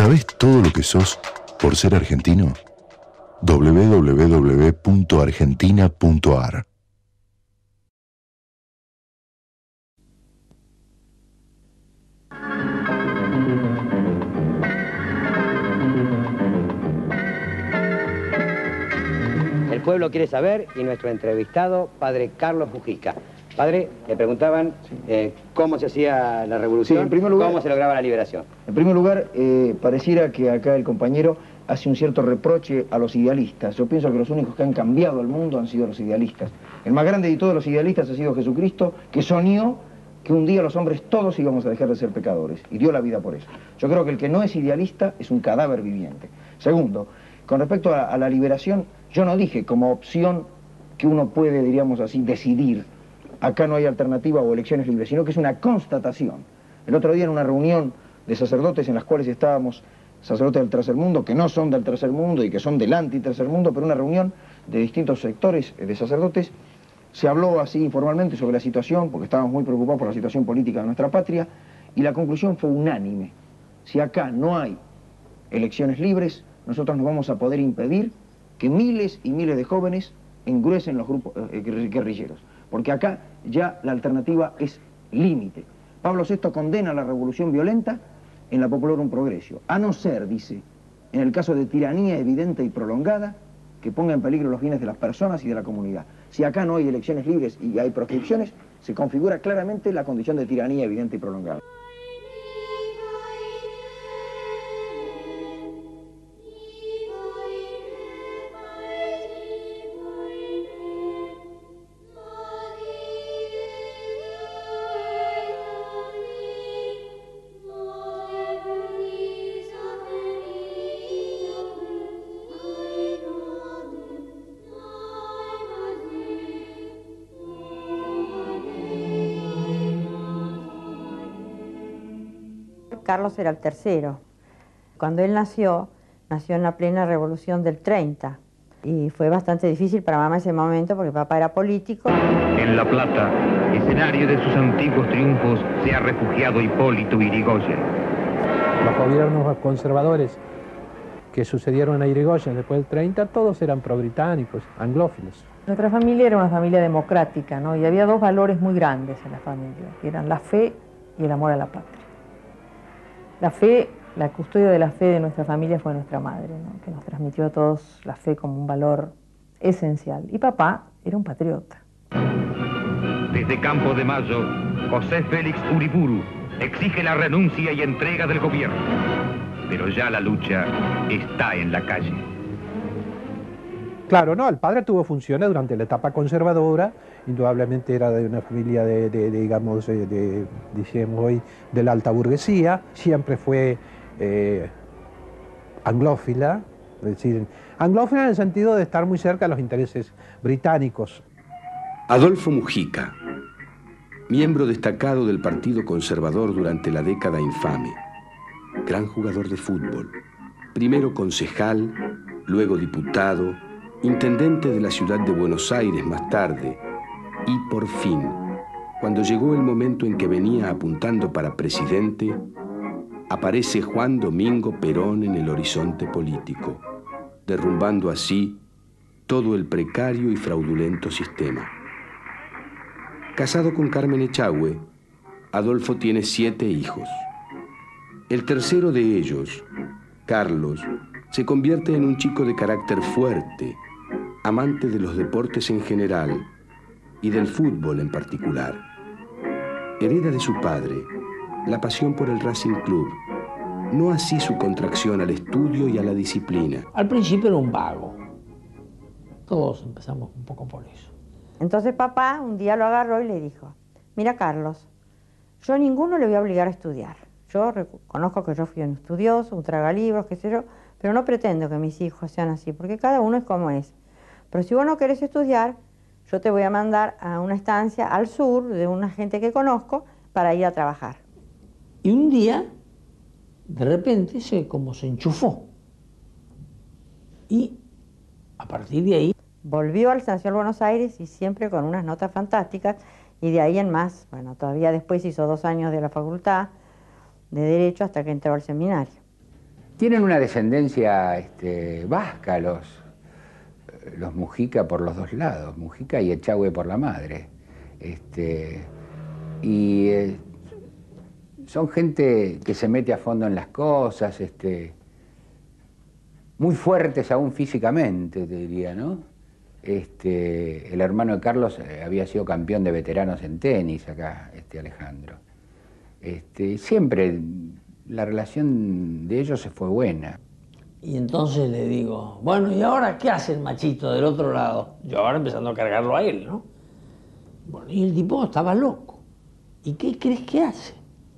¿Sabés todo lo que sos por ser argentino? www.argentina.ar. El pueblo quiere saber y nuestro entrevistado, padre Carlos Mujica. Padre, le preguntaban cómo se hacía la revolución, sí, en primer lugar, cómo se lograba la liberación. En primer lugar, pareciera que acá el compañero hace un cierto reproche a los idealistas. Yo pienso que los únicos que han cambiado el mundo han sido los idealistas. El más grande de todos los idealistas ha sido Jesucristo, que soñó que un día los hombres todos íbamos a dejar de ser pecadores, y dio la vida por eso. Yo creo que el que no es idealista es un cadáver viviente. Segundo, con respecto a la liberación, yo no dije como opción que uno puede, diríamos así, decidir. Acá no hay alternativa o elecciones libres, sino que es una constatación. El otro día en una reunión de sacerdotes en las cuales estábamos sacerdotes del tercer mundo, que no son del tercer mundo y que son del anti-tercer mundo, pero una reunión de distintos sectores de sacerdotes, se habló así informalmente sobre la situación, porque estábamos muy preocupados por la situación política de nuestra patria, y la conclusión fue unánime. Si acá no hay elecciones libres, nosotros no vamos a poder impedir que miles y miles de jóvenes engruesen los grupos guerrilleros, porque acá ya la alternativa es límite. Pablo VI condena la revolución violenta en la Populorum Progressio, a no ser, dice, en el caso de tiranía evidente y prolongada, que ponga en peligro los bienes de las personas y de la comunidad. Si acá no hay elecciones libres y hay proscripciones, se configura claramente la condición de tiranía evidente y prolongada. Carlos era el tercero. Cuando él nació en la plena revolución del 30. Y fue bastante difícil para mamá ese momento porque papá era político. En La Plata, escenario de sus antiguos triunfos, se ha refugiado Hipólito Yrigoyen. Los gobiernos conservadores que sucedieron a Yrigoyen después del 30, todos eran pro-británicos, anglófilos. Nuestra familia era una familia democrática, ¿no? Y había dos valores muy grandes en la familia, que eran la fe y el amor a la patria. La fe, la custodia de la fe de nuestra familia fue nuestra madre, ¿no? Que nos transmitió a todos la fe como un valor esencial. Y papá era un patriota. Desde Campo de Mayo, José Félix Uriburu exige la renuncia y entrega del gobierno. Pero ya la lucha está en la calle. Claro, no, el padre tuvo funciones durante la etapa conservadora, indudablemente era de una familia digamos, decíamos hoy, de la alta burguesía, siempre fue anglófila, es decir, anglófila en el sentido de estar muy cerca de los intereses británicos. Adolfo Mujica, miembro destacado del Partido Conservador durante la década infame, gran jugador de fútbol, primero concejal, luego diputado, intendente de la ciudad de Buenos Aires más tarde, y por fin, cuando llegó el momento en que venía apuntando para presidente, aparece Juan Domingo Perón en el horizonte político, derrumbando así todo el precario y fraudulento sistema. Casado con Carmen Echagüe, Adolfo tiene 7 hijos. El tercero de ellos, Carlos, se convierte en un chico de carácter fuerte, amante de los deportes en general y del fútbol en particular. Hereda de su padre la pasión por el Racing Club, no así su contracción al estudio y a la disciplina. Al principio era un vago. Todos empezamos un poco por eso. Entonces papá un día lo agarró y le dijo: mira, Carlos, yo a ninguno le voy a obligar a estudiar. Yo reconozco que yo fui un estudioso, un tragalibros, qué sé yo, pero no pretendo que mis hijos sean así, porque cada uno es como es. Pero si vos no querés estudiar, yo te voy a mandar a una estancia al sur de una gente que conozco para ir a trabajar. Y un día, de repente, como se enchufó. Y a partir de ahí... Volvió al Nacional Buenos Aires y siempre con unas notas fantásticas, y de ahí en más, bueno, todavía después hizo 2 años de la facultad de Derecho hasta que entró al seminario. Tienen una descendencia vasca los Mujica por los dos lados, Mujica y Echagüe por la madre. Son gente que se mete a fondo en las cosas, muy fuertes aún físicamente, te diría, ¿no? El hermano de Carlos había sido campeón de veteranos en tenis acá, Alejandro. Siempre la relación de ellos fue buena. Y entonces le digo, bueno, ¿y ahora qué hace el machito del otro lado? Yo ahora empezando a cargarlo a él, ¿no? Bueno, y el tipo estaba loco. ¿Y qué crees que hace?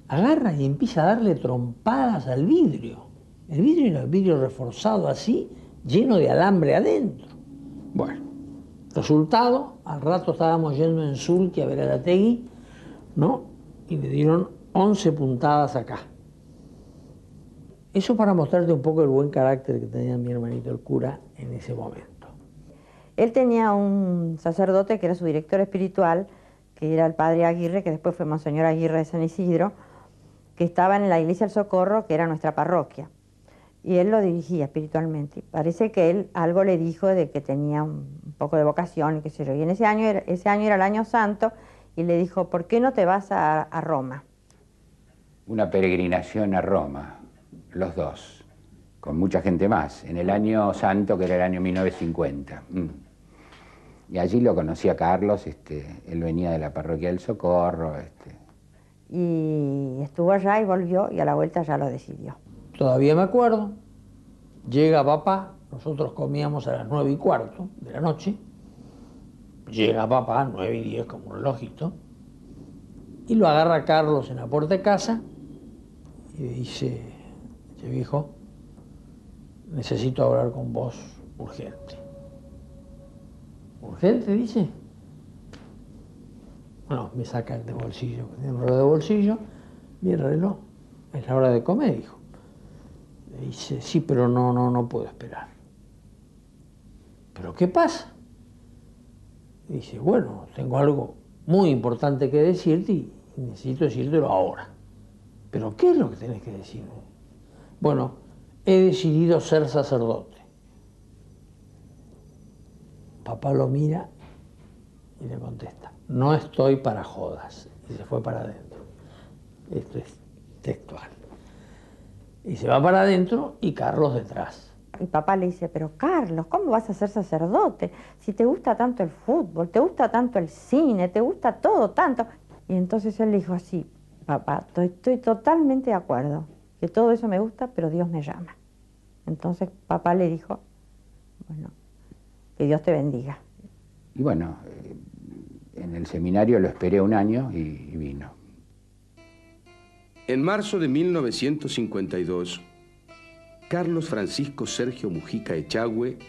Agarra y empieza a darle trompadas al vidrio. El vidrio era el vidrio reforzado así, lleno de alambre adentro. Bueno, resultado, al rato estábamos yendo en Sulky a ver a Lategui, ¿no? Y le dieron 11 puntadas acá. Eso para mostrarte un poco el buen carácter que tenía mi hermanito el cura en ese momento. Él tenía un sacerdote que era su director espiritual, que era el padre Aguirre, que después fue Monseñor Aguirre de San Isidro, que estaba en la iglesia del Socorro, que era nuestra parroquia. Y él lo dirigía espiritualmente. Parece que él algo le dijo de que tenía un poco de vocación y qué sé yo. Y en ese año era el año santo, y le dijo, ¿por qué no te vas a Roma? Una peregrinación a Roma. Los dos, con mucha gente más, en el año santo, que era el año 1950. Y allí lo conocí a Carlos, él venía de la parroquia del Socorro. Y estuvo allá y volvió, y a la vuelta ya lo decidió. Todavía me acuerdo, llega papá, nosotros comíamos a las 9:15 de la noche, llega papá, 9:10 como un relojito, y lo agarra Carlos en la puerta de casa y le dice, che viejo, necesito hablar con vos urgente. ¿Urgente, dice? Bueno, me saca el de bolsillo, el reloj de bolsillo, mi reloj, es la hora de comer, hijo. Le dice, sí, pero no puedo esperar. ¿Pero qué pasa? Le dice, bueno, tengo algo muy importante que decirte y necesito decírtelo ahora. ¿Pero qué es lo que tenés que decirme? Bueno, he decidido ser sacerdote. Papá lo mira y le contesta, no estoy para jodas. Y se fue para adentro. Esto es textual. Y se va para adentro y Carlos detrás. Y papá le dice, pero Carlos, ¿cómo vas a ser sacerdote? Si te gusta tanto el fútbol, te gusta tanto el cine, te gusta todo tanto. Y entonces él le dijo así, papá, estoy totalmente de acuerdo, que todo eso me gusta, pero Dios me llama. Entonces papá le dijo, bueno, que Dios te bendiga. Y bueno, en el seminario lo esperé un año y vino. En marzo de 1952, Carlos Francisco Sergio Mujica Echagüe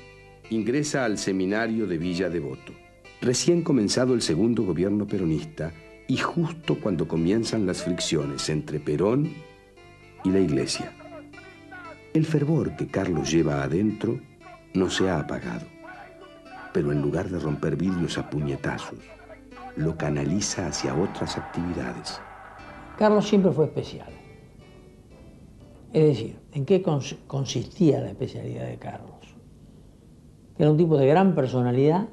ingresa al seminario de Villa Devoto. Recién comenzado el segundo gobierno peronista y justo cuando comienzan las fricciones entre Perón y la Iglesia. El fervor que Carlos lleva adentro no se ha apagado, pero en lugar de romper vidrios a puñetazos, lo canaliza hacia otras actividades. Carlos siempre fue especial. Es decir, ¿en qué consistía la especialidad de Carlos? Era un tipo de gran personalidad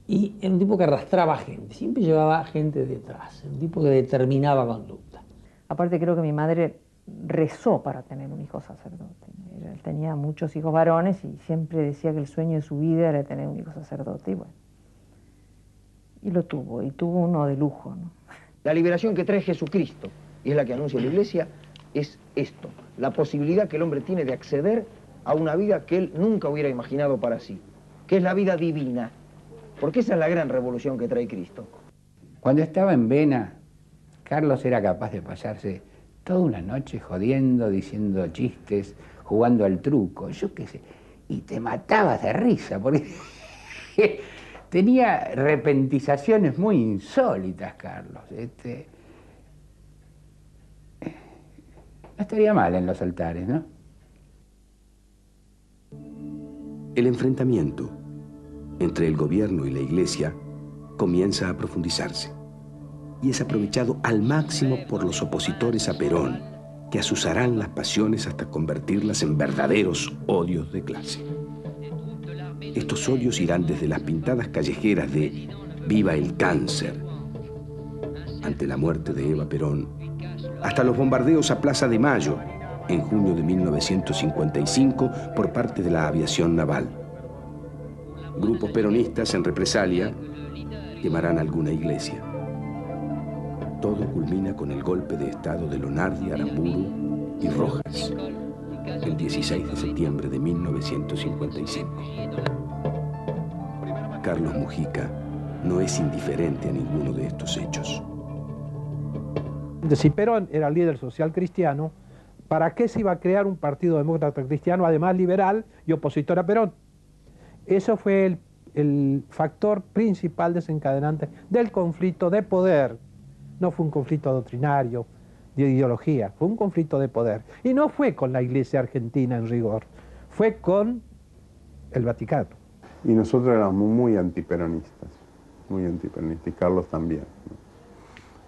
y era un tipo que arrastraba gente, siempre llevaba gente detrás, era un tipo que determinaba conducta. Aparte creo que mi madre rezó para tener un hijo sacerdote. Él tenía muchos hijos varones y siempre decía que el sueño de su vida era tener un hijo sacerdote y bueno. Y lo tuvo, y tuvo uno de lujo, ¿no? La liberación que trae Jesucristo, y es la que anuncia la Iglesia, es esto, la posibilidad que el hombre tiene de acceder a una vida que él nunca hubiera imaginado para sí, que es la vida divina, porque esa es la gran revolución que trae Cristo. Cuando estaba en Vena, Carlos era capaz de pasarse toda una noche jodiendo, diciendo chistes, jugando al truco, yo qué sé, y te matabas de risa, porque tenía repentizaciones muy insólitas, Carlos. No estaría mal en los altares, ¿no? El enfrentamiento entre el gobierno y la Iglesia comienza a profundizarse y es aprovechado al máximo por los opositores a Perón, que azuzarán las pasiones hasta convertirlas en verdaderos odios de clase. Estos odios irán desde las pintadas callejeras de "Viva el cáncer" ante la muerte de Eva Perón, hasta los bombardeos a Plaza de Mayo en junio de 1955 por parte de la aviación naval. Grupos peronistas en represalia quemarán alguna iglesia. Todo culmina con el golpe de estado de Lonardi, Aramburu y Rojas el 16 de septiembre de 1955. Carlos Mujica no es indiferente a ninguno de estos hechos. Si Perón era líder social cristiano, ¿para qué se iba a crear un partido demócrata cristiano, además liberal y opositor a Perón? Eso fue el factor principal desencadenante del conflicto de poder. No fue un conflicto doctrinario, de ideología, fue un conflicto de poder. Y no fue con la Iglesia argentina en rigor, fue con el Vaticano. Y nosotros éramos muy antiperonistas, y Carlos también,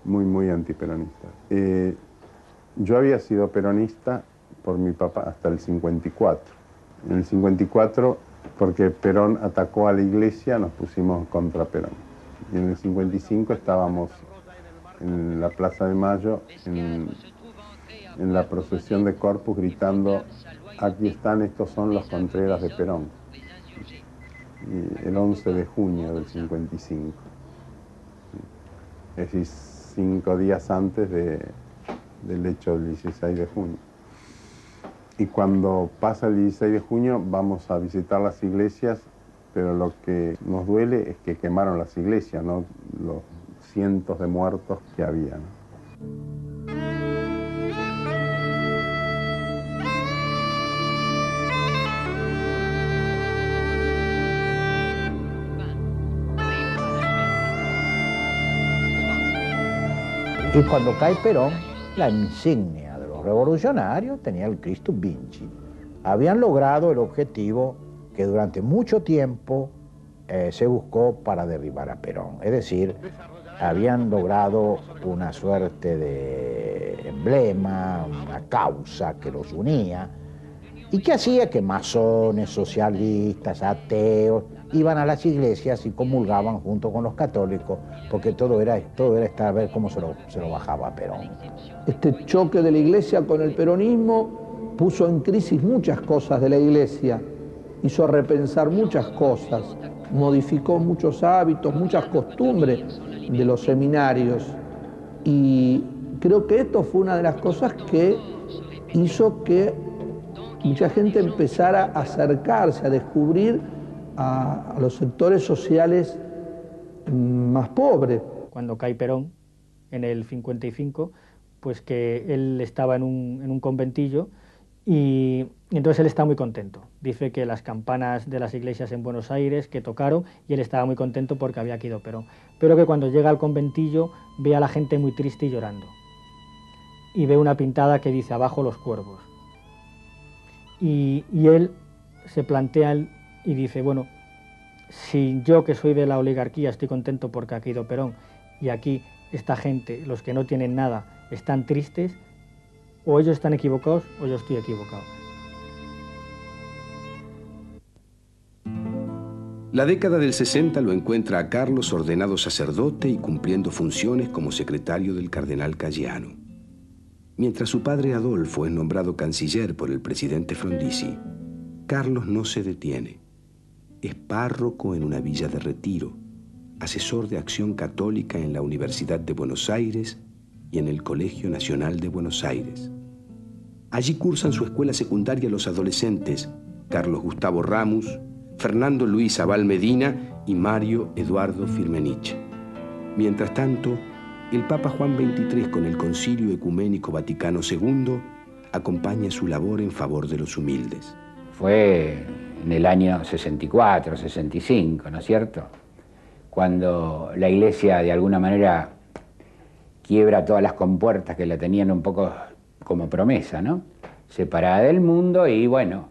muy antiperonistas. Yo había sido peronista por mi papá hasta el 54. En el 54, porque Perón atacó a la iglesia, nos pusimos contra Perón. Y en el 55 estábamos en la Plaza de Mayo, en la procesión de Corpus, gritando: "Aquí están, estos son los Contreras de Perón". Y el 11 de junio del 55. Es decir, 5 días antes del hecho del 16 de junio. Y cuando pasa el 16 de junio vamos a visitar las iglesias, pero lo que nos duele es que quemaron las iglesias, no los cientos de muertos que había, ¿no? Y cuando cae Perón, la insignia de los revolucionarios tenía el Christus Vinci. Habían logrado el objetivo que durante mucho tiempo se buscó para derribar a Perón. Es decir, habían logrado una suerte de emblema, una causa que los unía y que hacía que masones, socialistas, ateos, iban a las iglesias y comulgaban junto con los católicos, porque todo era estar a ver cómo se lo bajaba a Perón. Este choque de la iglesia con el peronismo puso en crisis muchas cosas de la iglesia, hizo repensar muchas cosas, modificó muchos hábitos, muchas costumbres de los seminarios, y creo que esto fue una de las cosas que hizo que mucha gente empezara a acercarse, a descubrir a los sectores sociales más pobres. Cuando cae Perón, en el 55, pues que él estaba en un conventillo y entonces él está muy contento. Dice que las campanas de las iglesias en Buenos Aires que tocaron y él estaba muy contento porque había caído Perón. Pero que cuando llega al conventillo ve a la gente muy triste y llorando. Y ve una pintada que dice "Abajo los cuervos". Y él se plantea y dice, bueno, si yo que soy de la oligarquía estoy contento porque ha caído Perón y aquí esta gente, los que no tienen nada, están tristes, o ellos están equivocados o yo estoy equivocado. La década del 60 lo encuentra a Carlos ordenado sacerdote y cumpliendo funciones como secretario del cardenal Caggiano. Mientras su padre Adolfo es nombrado canciller por el presidente Frondizi, Carlos no se detiene. Es párroco en una villa de retiro, asesor de acción católica en la Universidad de Buenos Aires y en el Colegio Nacional de Buenos Aires. Allí cursan su escuela secundaria los adolescentes Carlos Gustavo Ramus, Fernando Luis Abal Medina y Mario Eduardo Firmenich. Mientras tanto, el Papa Juan XXIII, con el Concilio Ecuménico Vaticano II, acompaña su labor en favor de los humildes. Fue en el año 64, 65, ¿no es cierto? Cuando la Iglesia de alguna manera quiebra todas las compuertas que la tenían un poco como promesa, ¿no? Separada del mundo y bueno,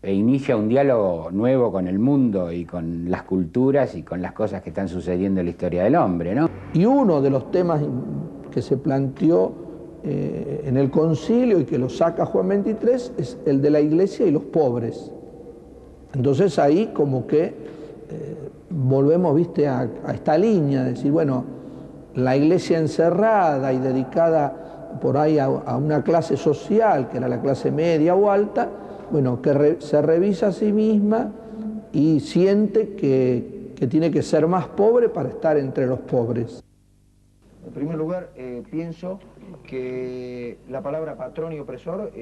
inicia un diálogo nuevo con el mundo y con las culturas y con las cosas que están sucediendo en la historia del hombre, ¿no? Y uno de los temas que se planteó en el concilio y que lo saca Juan XXIII es el de la iglesia y los pobres. Entonces ahí como que volvemos, viste, a esta línea, de decir, bueno, la iglesia encerrada y dedicada por ahí a una clase social, que era la clase media o alta, bueno, que se revisa a sí misma y siente que tiene que ser más pobre para estar entre los pobres. En primer lugar, pienso que la palabra patrón y opresor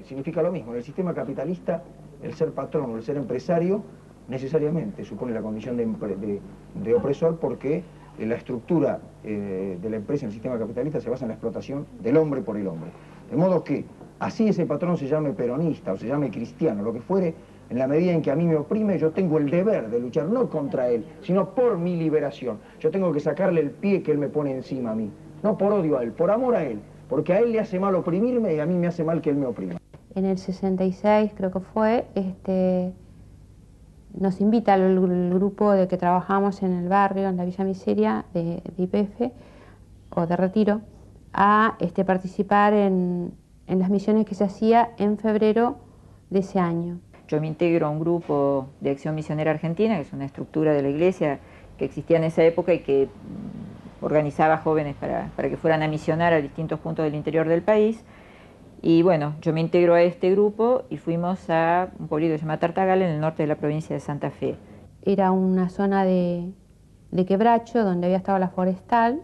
significa lo mismo. En el sistema capitalista, el ser patrón o el ser empresario necesariamente supone la condición de opresor, porque la estructura de la empresa en el sistema capitalista se basa en la explotación del hombre por el hombre. De modo que, así ese patrón se llame peronista o se llame cristiano, lo que fuere, en la medida en que a mí me oprime, yo tengo el deber de luchar no contra él, sino por mi liberación. Yo tengo que sacarle el pie que él me pone encima a mí, no por odio a él, por amor a él, porque a él le hace mal oprimirme y a mí me hace mal que él me oprima. En el 66 creo que fue, nos invita el grupo de que trabajamos en el barrio, en la Villa Miseria de YPF o de Retiro, a participar en las misiones que se hacía en febrero de ese año. Yo me integro a un grupo de Acción Misionera Argentina, que es una estructura de la iglesia que existía en esa época y que organizaba jóvenes para que fueran a misionar a distintos puntos del interior del país. Y bueno, yo me integro a este grupo y fuimos a un pueblito que se llama Tartagal, en el norte de la provincia de Santa Fe. Era una zona de quebracho donde había estado la forestal.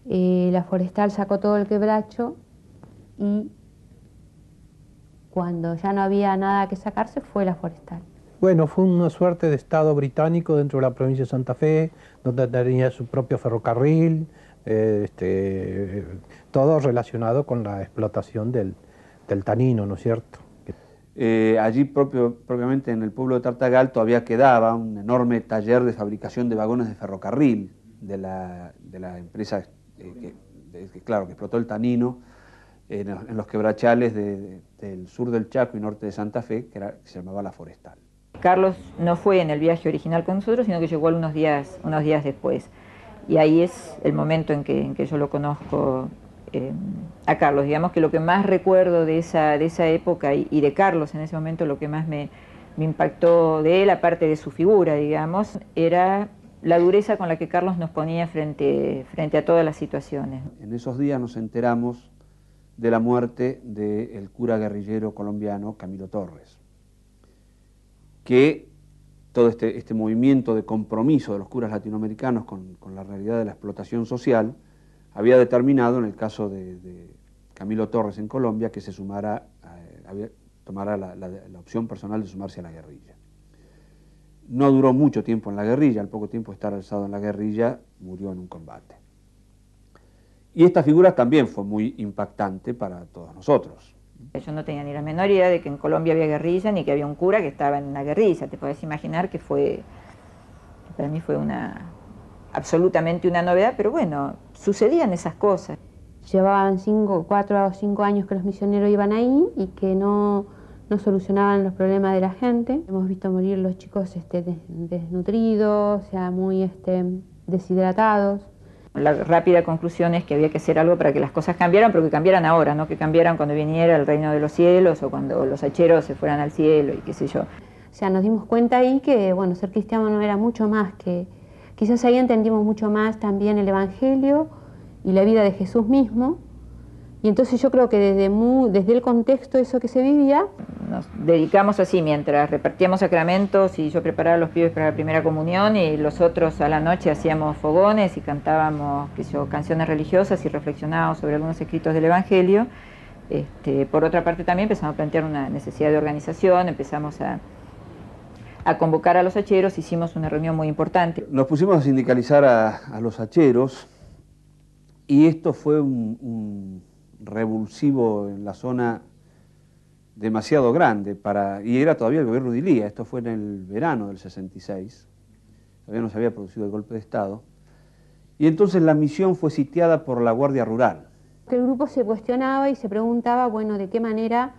La forestal sacó todo el quebracho y cuando ya no había nada que sacarse fue la forestal. Bueno, fue una suerte de Estado británico dentro de la provincia de Santa Fe, donde tenía su propio ferrocarril, todo relacionado con la explotación del tanino, ¿no es cierto? Allí propiamente en el pueblo de Tartagal todavía quedaba un enorme taller de fabricación de vagones de ferrocarril de la empresa que explotó el tanino en los quebrachales del sur del Chaco y norte de Santa Fe, que se llamaba La Forestal. Carlos no fue en el viaje original con nosotros, sino que llegó unos días después. Y ahí es el momento en que yo lo conozco a Carlos. Digamos que lo que más recuerdo de esa época y de Carlos en ese momento, lo que más me impactó de él, aparte de su figura, digamos, era la dureza con la que Carlos nos ponía frente a todas las situaciones. En esos días nos enteramos de la muerte del cura guerrillero colombiano Camilo Torres, que todo este movimiento de compromiso de los curas latinoamericanos con la realidad de la explotación social había determinado, en el caso de Camilo Torres en Colombia, que se tomara la opción personal de sumarse a la guerrilla. No duró mucho tiempo en la guerrilla, al poco tiempo de estar alzado en la guerrilla, murió en un combate. Y esta figura también fue muy impactante para todos nosotros. Yo no tenía ni la menor idea de que en Colombia había guerrilla, ni que había un cura que estaba en una guerrilla. Te podés imaginar que para mí fue absolutamente una novedad, pero bueno, sucedían esas cosas. Llevaban 4 o 5 años que los misioneros iban ahí y que no solucionaban los problemas de la gente. Hemos visto morir los chicos desnutridos, o sea, muy deshidratados. La rápida conclusión es que había que hacer algo para que las cosas cambiaran, pero que cambiaran ahora, no que cambiaran cuando viniera el reino de los cielos o cuando los hacheros se fueran al cielo y qué sé yo. O sea, nos dimos cuenta ahí que, bueno, ser cristiano no era mucho más que... Quizás ahí entendimos mucho más también el Evangelio y la vida de Jesús mismo. Y entonces yo creo que desde el contexto eso que se vivía... Nos dedicamos así, mientras repartíamos sacramentos y yo preparaba a los pibes para la primera comunión y los otros a la noche hacíamos fogones y cantábamos canciones religiosas y reflexionábamos sobre algunos escritos del Evangelio. Por otra parte también empezamos a plantear una necesidad de organización, empezamos a convocar a los hacheros, hicimos una reunión muy importante. Nos pusimos a sindicalizar a los hacheros y esto fue un revulsivo en la zona demasiado grande y era todavía el gobierno de Ilía. Esto fue en el verano del 66, todavía no se había producido el golpe de Estado, y entonces la misión fue sitiada por la Guardia Rural. El grupo se cuestionaba y se preguntaba, bueno, de qué manera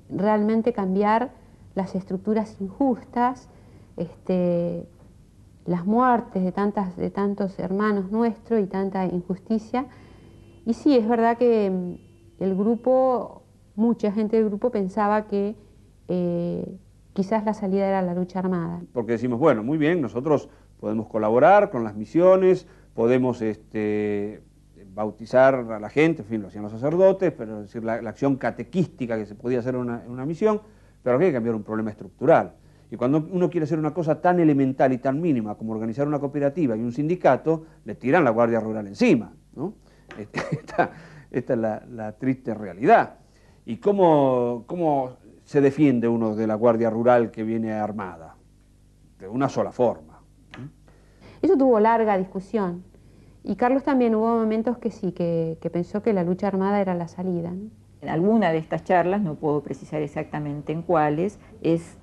realmente cambiar las estructuras injustas, las muertes de tantos hermanos nuestros y tanta injusticia. Y sí, es verdad que el grupo, mucha gente del grupo pensaba que quizás la salida era la lucha armada. Porque decimos, bueno, muy bien, nosotros podemos colaborar con las misiones, podemos bautizar a la gente, en fin, lo hacían los sacerdotes, pero es decir, la acción catequística que se podía hacer en una misión, pero aquí hay que cambiar un problema estructural. Y cuando uno quiere hacer una cosa tan elemental y tan mínima como organizar una cooperativa y un sindicato, le tiran la Guardia Rural encima, ¿no? Esta es la triste realidad. ¿Y cómo se defiende uno de la Guardia Rural que viene armada? De una sola forma. Eso tuvo larga discusión. Y Carlos también hubo momentos que sí, que pensó que la lucha armada era la salida, ¿no? En alguna de estas charlas, no puedo precisar exactamente en cuáles, es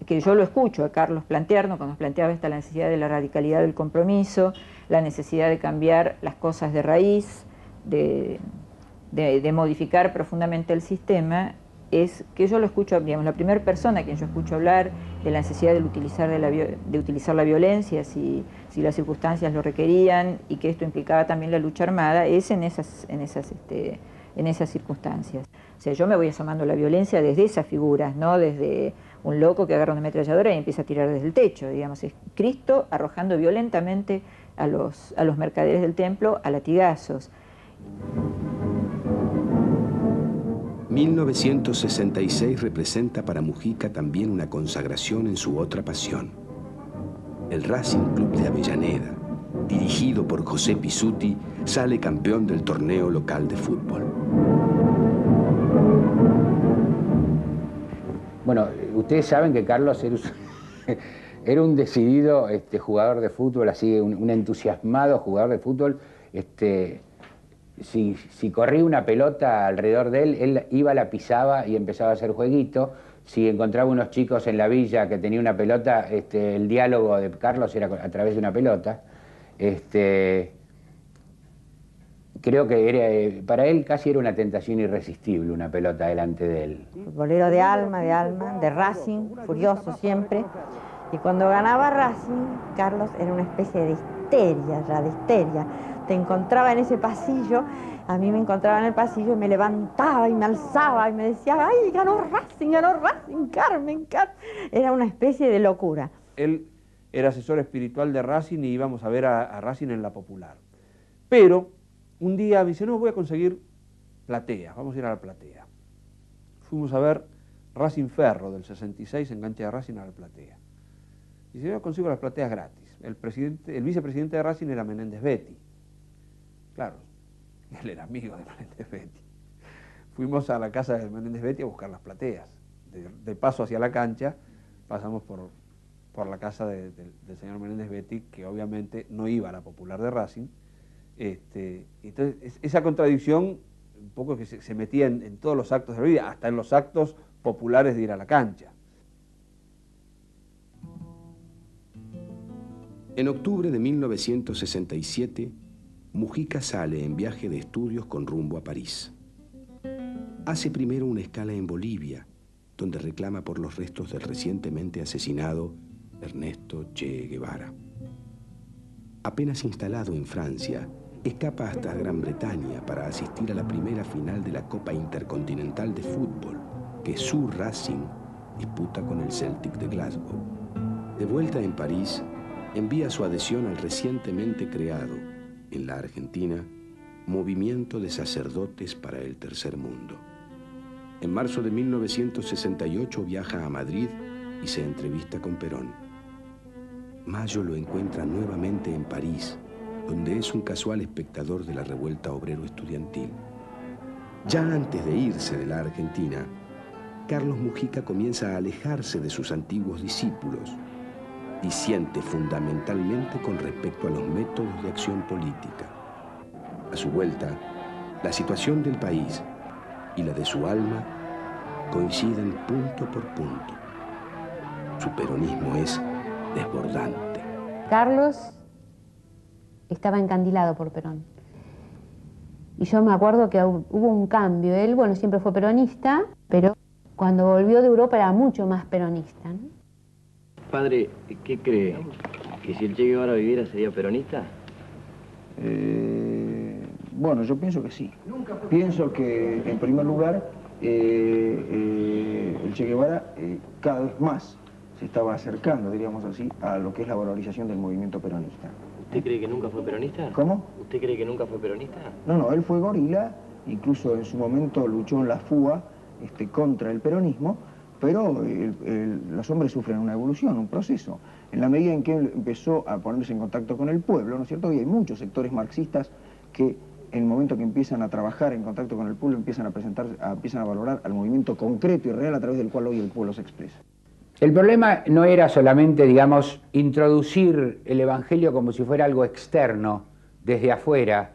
que yo lo escucho a Carlos plantearnos, cuando nos planteaba la necesidad de la radicalidad del compromiso, la necesidad de cambiar las cosas de raíz, de modificar profundamente el sistema, es que yo lo escucho, digamos, la primera persona a quien yo escucho hablar de la necesidad de utilizar la violencia si las circunstancias lo requerían y que esto implicaba también la lucha armada, es en esas circunstancias. O sea, yo me voy asomando a la violencia desde esas figuras, no desde un loco que agarra una ametralladora y empieza a tirar desde el techo, digamos, es Cristo arrojando violentamente a los mercaderes del templo a latigazos. 1966 representa para Mujica también una consagración en su otra pasión. El Racing Club de Avellaneda, dirigido por José Pizzuti, sale campeón del torneo local de fútbol. Bueno, ustedes saben que Carlos era un decidido jugador de fútbol, así un entusiasmado jugador de fútbol. Si corría una pelota alrededor de él iba, la pisaba y empezaba a hacer jueguito. Si encontraba unos chicos en la villa que tenía una pelota, el diálogo de Carlos era a través de una pelota. Creo que para él casi era una tentación irresistible una pelota delante de él. Futbolero de alma, de Racing, furioso siempre. Y cuando ganaba Racing, Carlos era una especie de histeria. Te encontraba en ese pasillo, a mí me encontraba en el pasillo y me levantaba y me alzaba y me decía, ¡ay, ganó Racing, Carmen! Era una especie de locura. Él era asesor espiritual de Racing y íbamos a ver a Racing en la Popular. Pero un día me dice, no, voy a conseguir plateas, vamos a ir a la platea. Fuimos a ver Racing Ferro del 66, enganche de Racing a la platea. Y dice, yo consigo las plateas gratis. El vicepresidente de Racing era Menéndez Betti. Claro, él era amigo de Menéndez Betti. Fuimos a la casa de Menéndez Betti a buscar las plateas. De paso hacia la cancha, pasamos por la casa del señor Menéndez Betti, que obviamente no iba a la Popular de Racing. Entonces, esa contradicción, un poco que se metía en todos los actos de la vida, hasta en los actos populares de ir a la cancha. En octubre de 1967, Mujica sale en viaje de estudios con rumbo a París. Hace primero una escala en Bolivia, donde reclama por los restos del recientemente asesinado Ernesto Che Guevara. Apenas instalado en Francia, escapa hasta Gran Bretaña para asistir a la primera final de la Copa Intercontinental de Fútbol, que su Racing disputa con el Celtic de Glasgow. De vuelta en París, envía su adhesión al recientemente creado, en la Argentina, Movimiento de Sacerdotes para el Tercer Mundo. En marzo de 1968 viaja a Madrid y se entrevista con Perón. Mayo lo encuentra nuevamente en París, donde es un casual espectador de la revuelta obrero estudiantil. Ya antes de irse de la Argentina, Carlos Mujica comienza a alejarse de sus antiguos discípulos, disiente fundamentalmente con respecto a los métodos de acción política. A su vuelta, la situación del país y la de su alma coinciden punto por punto. Su peronismo es desbordante. Carlos estaba encandilado por Perón. Y yo me acuerdo que hubo un cambio. Él, bueno, siempre fue peronista, pero cuando volvió de Europa era mucho más peronista, ¿no? Padre, ¿qué cree? ¿Que si el Che Guevara viviera sería peronista? Bueno, yo pienso que sí. Pienso que, en primer lugar, el Che Guevara cada vez más se estaba acercando, diríamos así, a lo que es la valorización del movimiento peronista. ¿Usted cree que nunca fue peronista? ¿Cómo? ¿Usted cree que nunca fue peronista? No, él fue gorila, incluso en su momento luchó en la FUA contra el peronismo, pero los hombres sufren una evolución, un proceso. En la medida en que él empezó a ponerse en contacto con el pueblo, ¿no es cierto? Y hay muchos sectores marxistas que en el momento que empiezan a trabajar en contacto con el pueblo, empiezan a valorar al movimiento concreto y real a través del cual hoy el pueblo se expresa. El problema no era solamente, digamos, introducir el Evangelio como si fuera algo externo, desde afuera,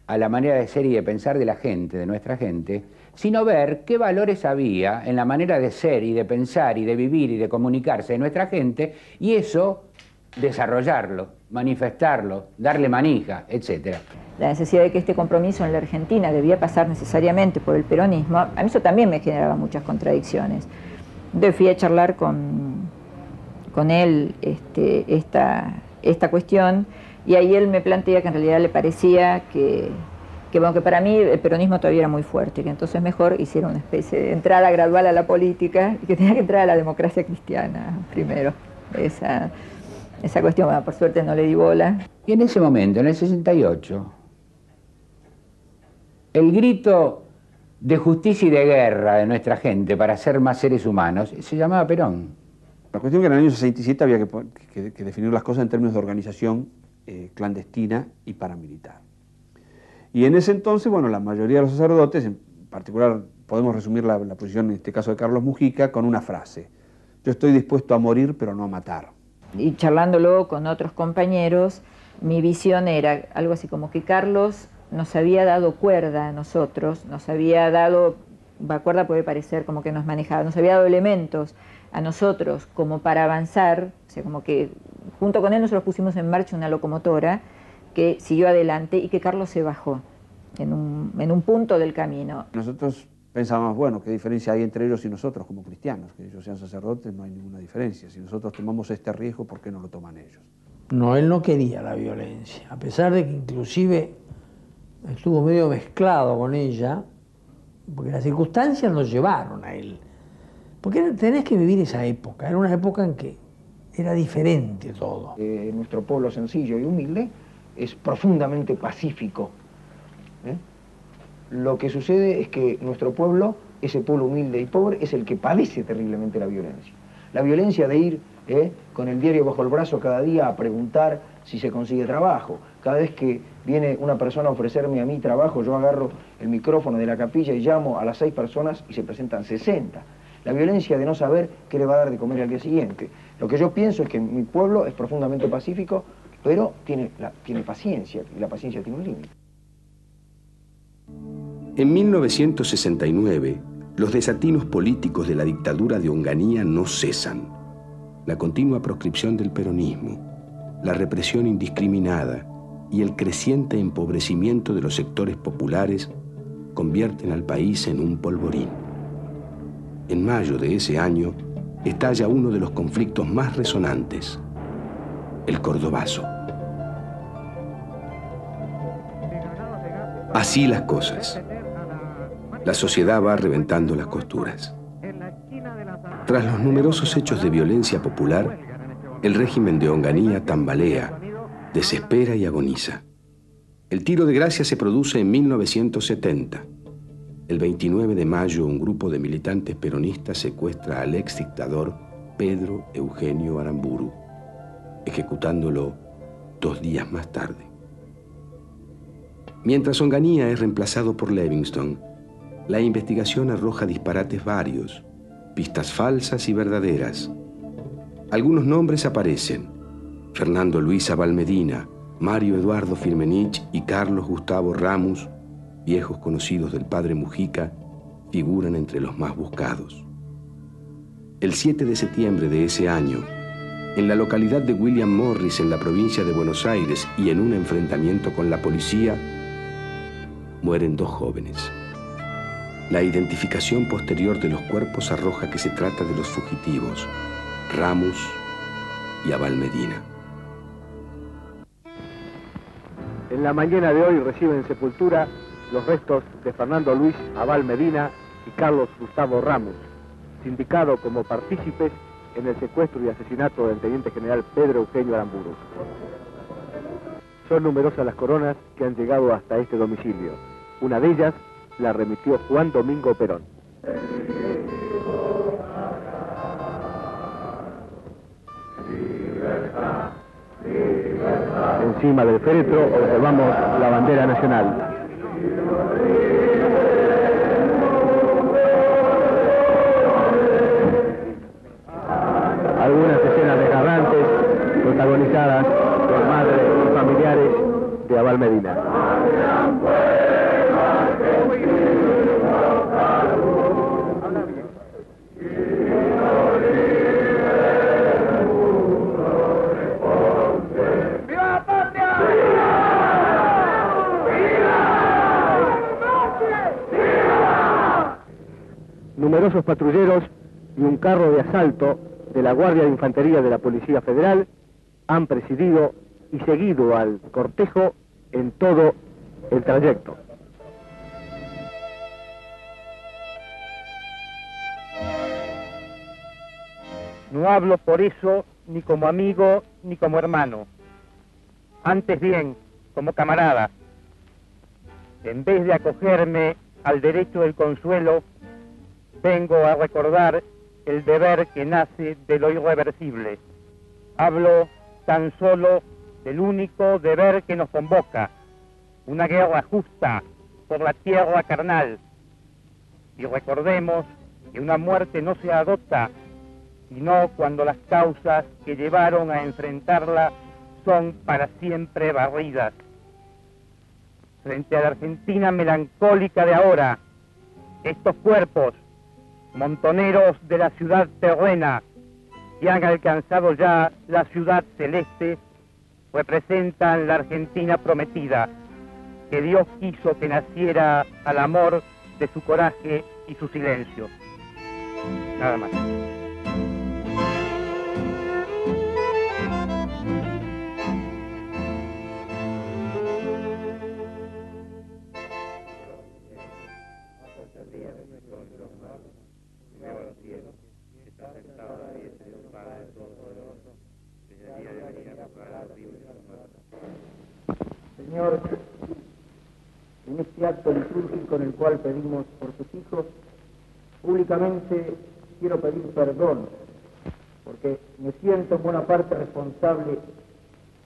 a la manera de ser y de pensar de la gente, de nuestra gente, sino ver qué valores había en la manera de ser y de pensar y de vivir y de comunicarse de nuestra gente, y eso desarrollarlo, manifestarlo, darle manija, etc. La necesidad de que este compromiso en la Argentina debía pasar necesariamente por el peronismo, a mí eso también me generaba muchas contradicciones. Entonces fui a charlar con él esta cuestión, y ahí él me plantea que en realidad le parecía que para mí el peronismo todavía era muy fuerte, que entonces mejor hiciera una especie de entrada gradual a la política y que tenía que entrar a la democracia cristiana primero. Esa cuestión, bueno, por suerte no le di bola. Y en ese momento, en el 68, el grito de justicia y de guerra de nuestra gente para ser más seres humanos se llamaba Perón. La cuestión es que en el año 67 había que definir las cosas en términos de organización clandestina y paramilitar. Y en ese entonces, bueno, la mayoría de los sacerdotes, en particular podemos resumir la posición en este caso de Carlos Mujica con una frase: yo estoy dispuesto a morir pero no a matar. Y charlándolo con otros compañeros, mi visión era algo así como que Carlos nos había dado cuerda a nosotros, nos había dado, cuerda puede parecer como que nos manejaba, nos había dado elementos a nosotros como para avanzar, o sea, como que junto con él nosotros pusimos en marcha una locomotora que siguió adelante y que Carlos se bajó en un punto del camino. Nosotros pensábamos, bueno, ¿qué diferencia hay entre ellos y nosotros como cristianos? Que ellos sean sacerdotes, no hay ninguna diferencia. Si nosotros tomamos este riesgo, ¿por qué no lo toman ellos? No, él no quería la violencia, a pesar de que inclusive estuvo medio mezclado con ella, porque las circunstancias lo llevaron a él. Porque tenés que vivir esa época, era una época en que era diferente todo. Nuestro pueblo sencillo y humilde es profundamente pacífico. Lo que sucede es que nuestro pueblo, ese pueblo humilde y pobre, es el que padece terriblemente la violencia. La violencia de ir con el diario bajo el brazo cada día a preguntar si se consigue trabajo. Cada vez que viene una persona a ofrecerme a mí trabajo, yo agarro el micrófono de la capilla y llamo a las 6 personas y se presentan 60. La violencia de no saber qué le va a dar de comer al día siguiente. Lo que yo pienso es que mi pueblo es profundamente pacífico, pero tiene paciencia, y la paciencia tiene un límite. En 1969, los desatinos políticos de la dictadura de Onganía no cesan. La continua proscripción del peronismo, la represión indiscriminada y el creciente empobrecimiento de los sectores populares convierten al país en un polvorín. En mayo de ese año estalla uno de los conflictos más resonantes, el Cordobazo. Así las cosas. La sociedad va reventando las costuras. Tras los numerosos hechos de violencia popular, el régimen de Onganía tambalea, desespera y agoniza. El tiro de gracia se produce en 1970. El 29 de mayo, un grupo de militantes peronistas secuestra al ex dictador Pedro Eugenio Aramburu, ejecutándolo 2 días más tarde. Mientras Onganía es reemplazado por Livingston, la investigación arroja disparates varios, pistas falsas y verdaderas. Algunos nombres aparecen: Fernando Luis Abal Medina, Mario Eduardo Firmenich y Carlos Gustavo Ramos, viejos conocidos del padre Mujica, figuran entre los más buscados. El 7 de septiembre de ese año, en la localidad de William Morris, en la provincia de Buenos Aires, y en un enfrentamiento con la policía, mueren 2 jóvenes. La identificación posterior de los cuerpos arroja que se trata de los fugitivos, Ramos y Abal Medina. En la mañana de hoy reciben sepultura los restos de Fernando Luis Abal Medina y Carlos Gustavo Ramos, sindicados como partícipes en el secuestro y asesinato del teniente general Pedro Eugenio Aramburu. Son numerosas las coronas que han llegado hasta este domicilio. Una de ellas la remitió Juan Domingo Perón. Encima del féretro observamos la bandera nacional. Algunas escenas desgarrantes protagonizadas por madres y familiares de Abal Medina. Numerosos patrulleros y un carro de asalto de la Guardia de Infantería de la Policía Federal han presidido y seguido al cortejo en todo el trayecto. No hablo por eso ni como amigo ni como hermano, antes bien como camarada. En vez de acogerme al derecho del consuelo, vengo a recordar el deber que nace de lo irreversible. Hablo tan solo del único deber que nos convoca, una guerra justa por la tierra carnal. Y recordemos que una muerte no se adopta, sino cuando las causas que llevaron a enfrentarla son para siempre barridas. Frente a la Argentina melancólica de ahora, estos cuerpos, montoneros de la ciudad terrena, que han alcanzado ya la ciudad celeste, representan la Argentina prometida, que Dios quiso que naciera al amor de su coraje y su silencio. Nada más. Señor, en este acto litúrgico en el cual pedimos por tus hijos, públicamente quiero pedir perdón, porque me siento en buena parte responsable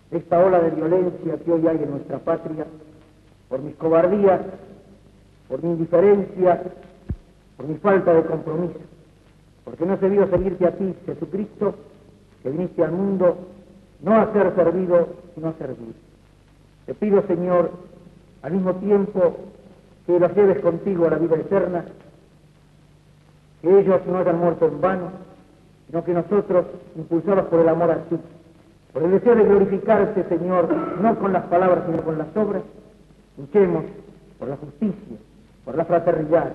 de esta ola de violencia que hoy hay en nuestra patria, por mis cobardías, por mi indiferencia, por mi falta de compromiso, porque no he sabido seguirte a ti, Jesucristo, que viniste al mundo no a ser servido, sino a servir. Te pido, Señor, al mismo tiempo que los lleves contigo a la vida eterna, que ellos no hayan muerto en vano, sino que nosotros, impulsados por el amor a ti, por el deseo de glorificarte, Señor, no con las palabras, sino con las obras, luchemos por la justicia, por la fraternidad,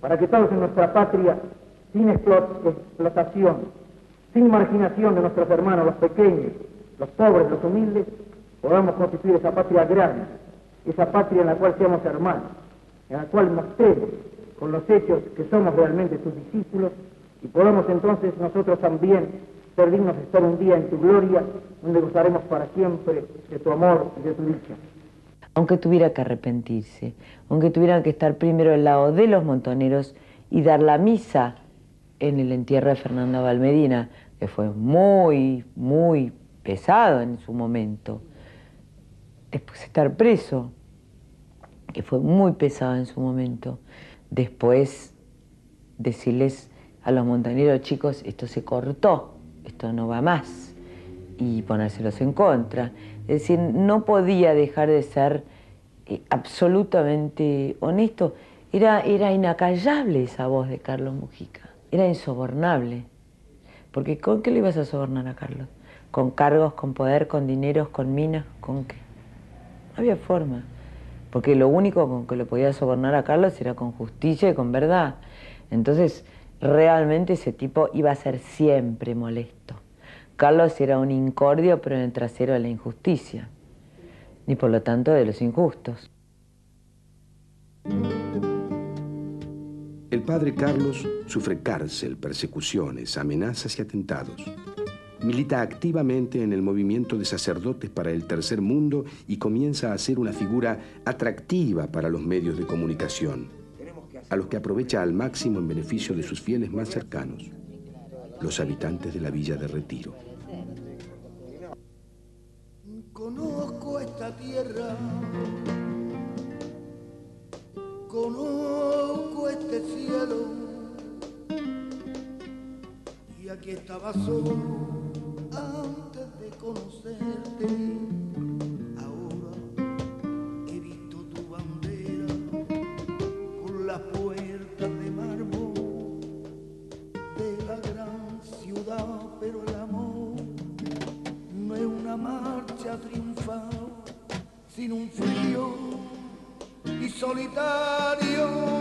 para que todos en nuestra patria, sin explotación, sin marginación de nuestros hermanos, los pequeños, los pobres, los humildes, podamos constituir esa patria grande, esa patria en la cual seamos hermanos, en la cual mostremos con los hechos que somos realmente tus discípulos y podamos entonces nosotros también ser dignos de estar un día en tu gloria, donde gozaremos para siempre de tu amor y de tu dicha. Aunque tuviera que arrepentirse, aunque tuvieran que estar primero al lado de los montoneros y dar la misa en el entierro de Fernando Abal Medina, que fue muy, muy pesado en su momento. Después estar preso, que fue muy pesado en su momento. Después decirles a los montoneros, chicos, esto se cortó, esto no va más, y ponérselos en contra. Es decir, no podía dejar de ser absolutamente honesto. Era inacallable esa voz de Carlos Mujica, era insobornable. Porque ¿con qué le ibas a sobornar a Carlos? ¿Con cargos, con poder, con dineros, con minas? ¿Con qué? No había forma. Porque lo único con que lo podía sobornar a Carlos era con justicia y con verdad. Entonces, realmente ese tipo iba a ser siempre molesto. Carlos era un incordio, pero en el trasero de la injusticia. ni por lo tanto de los injustos. El padre Carlos sufre cárcel, persecuciones, amenazas y atentados. Milita activamente en el movimiento de sacerdotes para el tercer mundo y comienza a ser una figura atractiva para los medios de comunicación, a los que aprovecha al máximo en beneficio de sus fieles más cercanos, los habitantes de la Villa de Retiro. Conozco esta tierra, conozco este cielo, y aquí estaba solo antes de conocerte. Ahora he visto tu bandera por las puertas de mármol de la gran ciudad, pero el amor no es una marcha triunfal, sino un frío y solitario.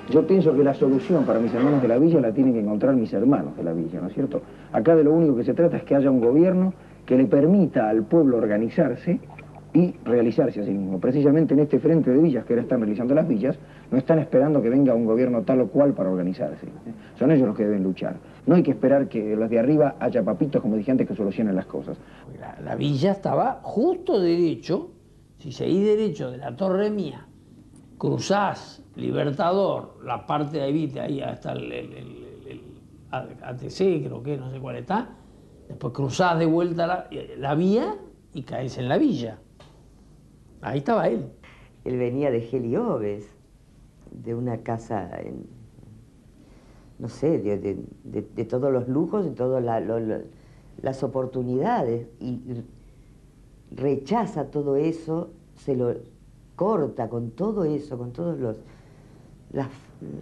Yo pienso que la solución para mis hermanos de la villa la tienen que encontrar mis hermanos de la villa, ¿no es cierto? Acá de lo único que se trata es que haya un gobierno que le permita al pueblo organizarse y realizarse a sí mismo. Precisamente en este frente de villas que ahora están realizando las villas, no están esperando que venga un gobierno tal o cual para organizarse. Son ellos los que deben luchar. No hay que esperar que los de arriba haya papitos, como dije antes, que solucionen las cosas. La villa estaba justo derecho, si seguís derecho de la Torre Mía, cruzás Libertador, la parte de ahí, ahí hasta el ATC, creo que, no sé cuál está, después cruzás de vuelta la vía y caes en la villa. Ahí estaba él. Él venía de Gelioves, de una casa, no sé, de todos los lujos, de todas las oportunidades, y rechaza todo eso, se lo corta con todo eso, con todas las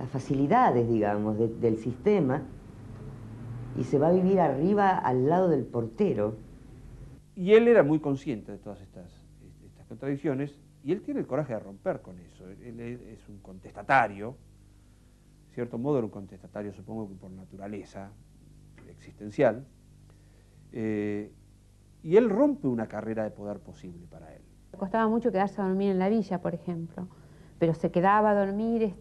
facilidades, digamos, del sistema, y se va a vivir arriba al lado del portero. Y él era muy consciente de todas estas contradicciones, y él tiene el coraje de romper con eso. Él es un contestatario, de cierto modo era un contestatario, supongo que por naturaleza existencial, y él rompe una carrera de poder posible para él. Le costaba mucho quedarse a dormir en la villa, por ejemplo, pero se quedaba a dormir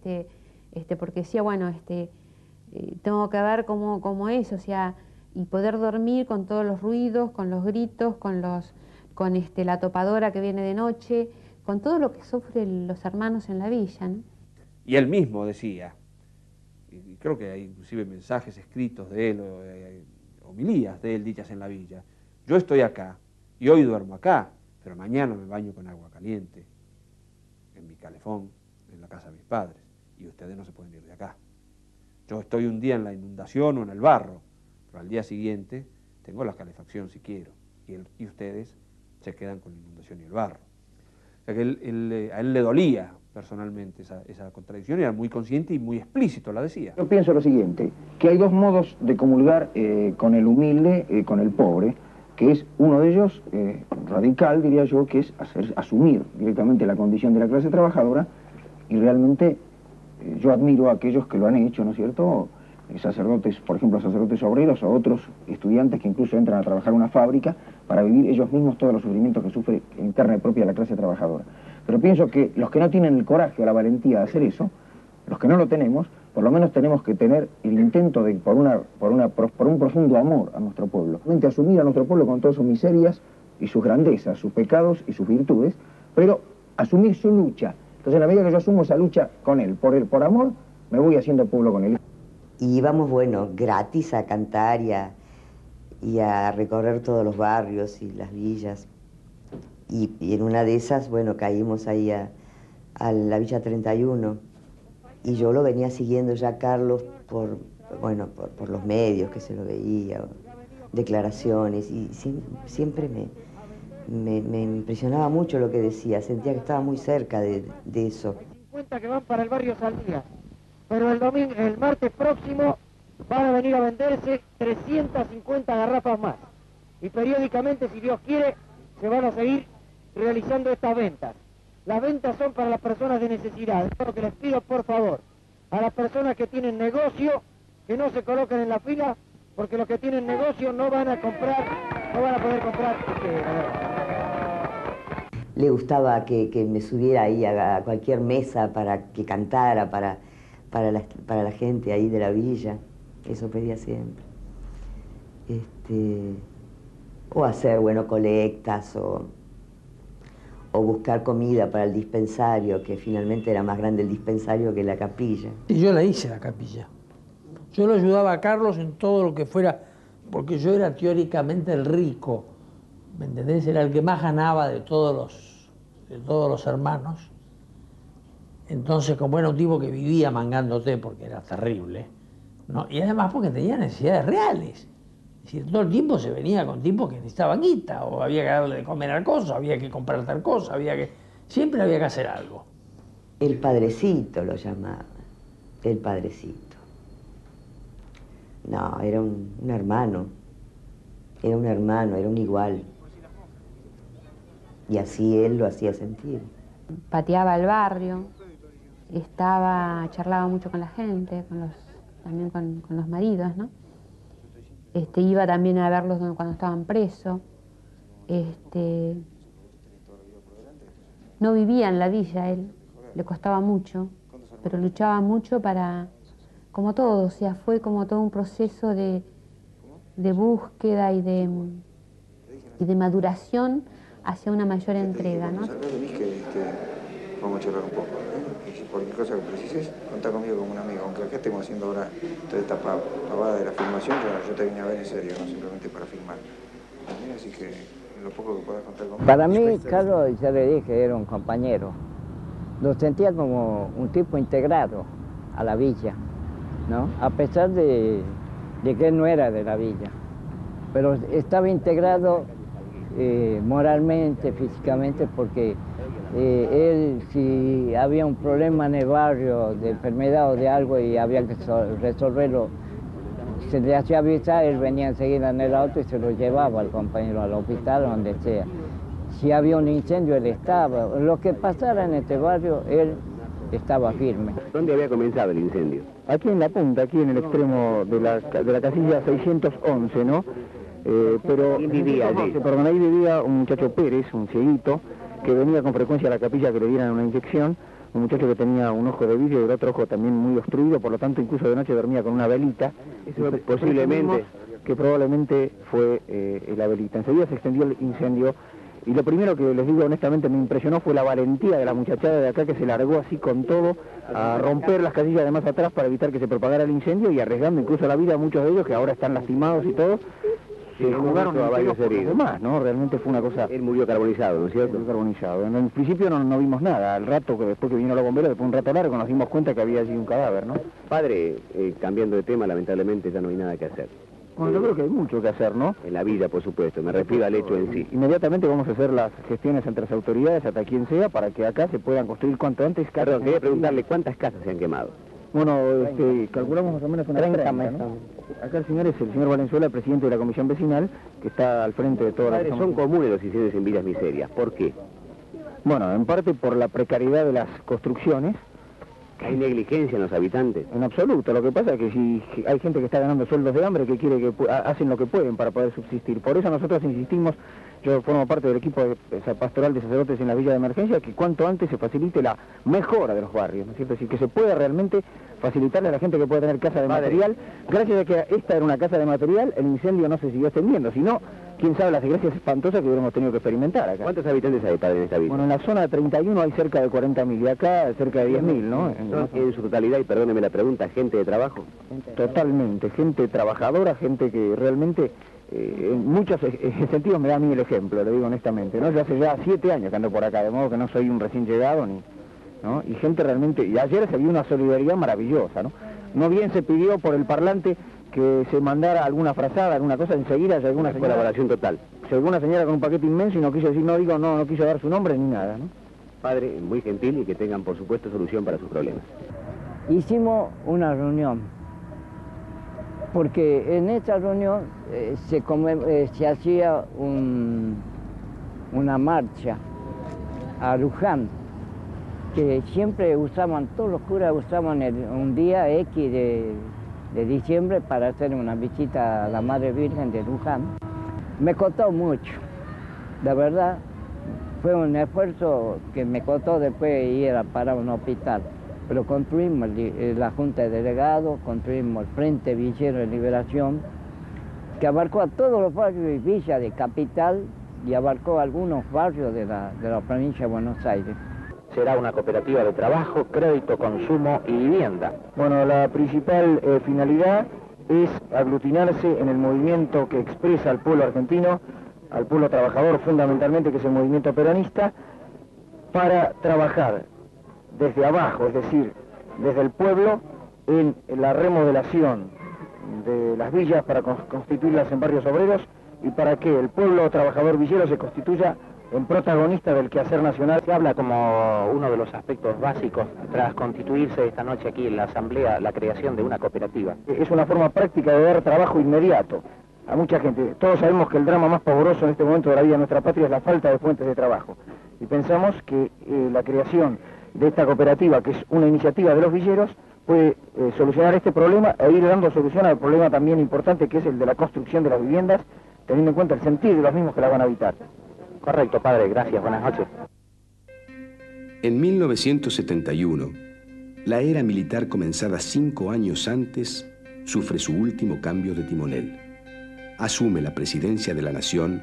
porque decía, bueno, tengo que ver cómo es, o sea, y poder dormir con todos los ruidos, con los gritos, con la topadora que viene de noche, con todo lo que sufren los hermanos en la villa, ¿no? Y él mismo decía, y creo que hay inclusive mensajes escritos de él, homilías de él dichas en la villa, yo estoy acá, y hoy duermo acá, pero mañana me baño con agua caliente, en mi calefón, en la casa de mis padres, y ustedes no se pueden ir de acá. Yo estoy un día en la inundación o en el barro, pero al día siguiente tengo la calefacción si quiero, y ustedes se quedan con la inundación y el barro. O sea que a él le dolía personalmente esa contradicción, era muy consciente y muy explícito la decía. Yo pienso lo siguiente, que hay dos modos de comulgar con el humilde, con el pobre, que es uno de ellos, radical, diría yo, que es asumir directamente la condición de la clase trabajadora, y realmente yo admiro a aquellos que lo han hecho, ¿no es cierto?, sacerdotes, por ejemplo, sacerdotes obreros o otros estudiantes que incluso entran a trabajar en una fábrica para vivir ellos mismos todos los sufrimientos que sufre interna y propia la clase trabajadora. Pero pienso que los que no tienen el coraje o la valentía de hacer eso, los que no lo tenemos, por lo menos tenemos que tener el intento de, por un profundo amor a nuestro pueblo, asumir a nuestro pueblo con todas sus miserias y sus grandezas, sus pecados y sus virtudes, pero asumir su lucha. Entonces, en la medida que yo asumo esa lucha con él, por amor, me voy haciendo pueblo con él. Y íbamos, bueno, gratis a cantar y a recorrer todos los barrios y las villas. Y en una de esas, bueno, caímos ahí a la Villa 31. Y yo lo venía siguiendo ya, Carlos, por los medios que se lo veía, declaraciones, y siempre me impresionaba mucho lo que decía, sentía que estaba muy cerca de eso. 50 que van para el barrio Saldía. pero el martes próximo van a venir a venderse 350 garrafas más. Y periódicamente, si Dios quiere, se van a seguir realizando estas ventas. Las ventas son para las personas de necesidad. Lo que les pido, por favor, a las personas que tienen negocio, que no se coloquen en la fila, porque los que tienen negocio no van a comprar, no van a poder comprar. Le gustaba que me subiera ahí a cualquier mesa para que cantara para la gente ahí de la villa. Eso pedía siempre. O hacer, bueno, colectas o buscar comida para el dispensario, que finalmente era más grande el dispensario que la capilla. Y yo la hice, la capilla. Yo lo ayudaba a Carlos en todo lo que fuera, porque yo era teóricamente el rico, ¿me entendés? Era el que más ganaba de todos los hermanos. Entonces, como era un tipo que vivía mangándote, porque era terrible, ¿no? Y además porque tenía necesidades reales. Es decir, todo el tiempo se venía con tipos que necesitaban guita, o había que darle de comer a cosas, había que comprar tal cosa, siempre había que hacer algo. El padrecito lo llamaba, el padrecito. No, era un hermano, era un igual. Y así él lo hacía sentir. Pateaba el barrio, charlaba mucho con la gente, también con los maridos, ¿no? Iba también a verlos cuando estaban presos. No vivía en la villa él, le costaba mucho, pero luchaba mucho como todo, o sea, fue como todo un proceso de búsqueda y de maduración hacia una mayor entrega, ¿no? Vamos a charlar un poco. Y si cualquier cosa que precises, contá conmigo como un amigo. Aunque acá estemos haciendo ahora toda esta pavada de la filmación, yo te vine a ver en serio, no simplemente para filmar. Así que lo poco que puedas contar conmigo. Para mí, Carlos, ya le dije, era un compañero. Lo sentía como un tipo integrado a la villa, ¿no? A pesar de que él no era de la villa. Pero estaba integrado moralmente, físicamente, porque él, si había un problema en el barrio de enfermedad o de algo y había que resolverlo, se le hacía avisar, él venía enseguida en el auto y se lo llevaba al compañero al hospital o donde sea. Si había un incendio, él estaba. Lo que pasara en este barrio, él estaba firme. ¿Dónde había comenzado el incendio? Aquí en la punta, aquí en el extremo de la casilla 611, ¿no? Pero ¿quién vivía allí? Perdón, ahí vivía un muchacho Pérez, un cieguito, que venía con frecuencia a la capilla que le dieran una inyección, un muchacho que tenía un ojo de vidrio y el otro ojo también muy obstruido, por lo tanto incluso de noche dormía con una velita. Eso posiblemente... Que probablemente fue la velita. Enseguida se extendió el incendio y lo primero que les digo honestamente me impresionó fue la valentía de la muchachada de acá que se largó así con todo a romper las casillas de más atrás para evitar que se propagara el incendio y arriesgando incluso la vida a muchos de ellos que ahora están lastimados y todo. Se jugaron a varios heridos más, ¿no? Realmente fue una cosa... Él murió carbonizado, ¿no es cierto? Murió carbonizado. En el principio no vimos nada. Al rato, después que vino los bomberos, después de un rato largo, nos dimos cuenta que había allí un cadáver, ¿no? Padre, cambiando de tema, lamentablemente ya no hay nada que hacer. Bueno, yo creo que hay mucho que hacer, ¿no? En la vida, por supuesto, me refiero al hecho en sí. Inmediatamente vamos a hacer las gestiones entre las autoridades, hasta quien sea, para que acá se puedan construir cuanto antes casas. Perdón, quería preguntarle cuántas casas se han quemado. Bueno, calculamos más o menos unas 30, ¿no? Acá el señor es el señor Valenzuela, el presidente de la comisión vecinal, que está al frente de todas las... Son comunes los incendios en villas miserias, ¿por qué? Bueno, en parte por la precariedad de las construcciones. ¿Hay negligencia en los habitantes? En absoluto, lo que pasa es que si hay gente que está ganando sueldos de hambre, que quiere que hacen lo que pueden para poder subsistir. Por eso nosotros insistimos, yo formo parte del equipo pastoral de sacerdotes en la villa de emergencia, que cuanto antes se facilite la mejora de los barrios, ¿no es cierto? Es decir, que se pueda realmente facilitarle a la gente que pueda tener casa de material. Gracias a que esta era una casa de material, el incendio no se siguió extendiendo, sino, quién sabe, las desgracias espantosas que hubiéramos tenido que experimentar acá. ¿Cuántos habitantes hay, padre, en esta villa? Bueno, en la zona 31 hay cerca de 40.000 y acá cerca de 10.000, ¿no? ¿Son en su totalidad, y perdóneme la pregunta, gente de trabajo? Totalmente, gente trabajadora, gente que realmente... en muchos sentidos me da a mí el ejemplo, le digo honestamente, ¿no? Yo hace ya 7 años que ando por acá, de modo que no soy un recién llegado, ¿no? Y gente realmente... Y ayer se vio una solidaridad maravillosa, ¿no? No bien se pidió por el parlante que se mandara alguna frazada, alguna cosa, enseguida llegó una señora... Colaboración total. Llegó una señora con un paquete inmenso y no quiso decir, no quiso dar su nombre ni nada, ¿no? Padre, muy gentil y que tengan, por supuesto, solución para sus problemas. hicimos una reunión, porque en esta reunión se hacía una marcha a Luján, que siempre usaban, todos los curas usaban un día X de diciembre para hacer una visita a la Madre Virgen de Luján. Me costó mucho, la verdad, fue un esfuerzo que me costó después ir a parar un hospital, pero construimos la Junta de Delegados, construimos el Frente Villero de Liberación, que abarcó a todos los barrios y villas de Capital y abarcó algunos barrios de la provincia de Buenos Aires. Será una cooperativa de trabajo, crédito, consumo y vivienda. Bueno, la principal finalidad es aglutinarse en el movimiento que expresa al pueblo argentino, al pueblo trabajador fundamentalmente, que es el movimiento peronista, para trabajar desde abajo, es decir, desde el pueblo, en la remodelación de las villas para constituirlas en barrios obreros y para que el pueblo trabajador villero se constituya en protagonista del quehacer nacional. Se habla como uno de los aspectos básicos tras constituirse esta noche aquí en la Asamblea, la creación de una cooperativa. Es una forma práctica de dar trabajo inmediato a mucha gente. Todos sabemos que el drama más pavoroso en este momento de la vida de nuestra patria es la falta de fuentes de trabajo. Y pensamos que la creación de esta cooperativa, que es una iniciativa de los villeros, puede solucionar este problema e ir dando solución al problema también importante que es el de la construcción de las viviendas, teniendo en cuenta el sentir de los mismos que las van a habitar. Correcto, padre, gracias, buenas noches. En 1971, la era militar comenzada 5 años antes sufre su último cambio de timonel. Asume la presidencia de la nación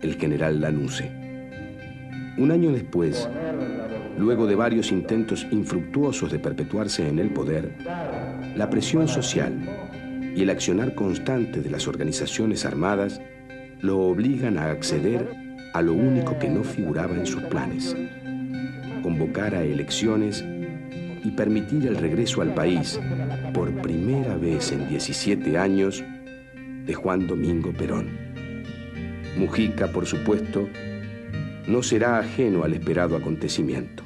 el general Lanusse. Un año después, luego de varios intentos infructuosos de perpetuarse en el poder, la presión social y el accionar constante de las organizaciones armadas lo obligan a acceder a lo único que no figuraba en sus planes: convocar a elecciones y permitir el regreso al país, por primera vez en 17 años, de Juan Domingo Perón. Mujica, por supuesto, no será ajeno al esperado acontecimiento.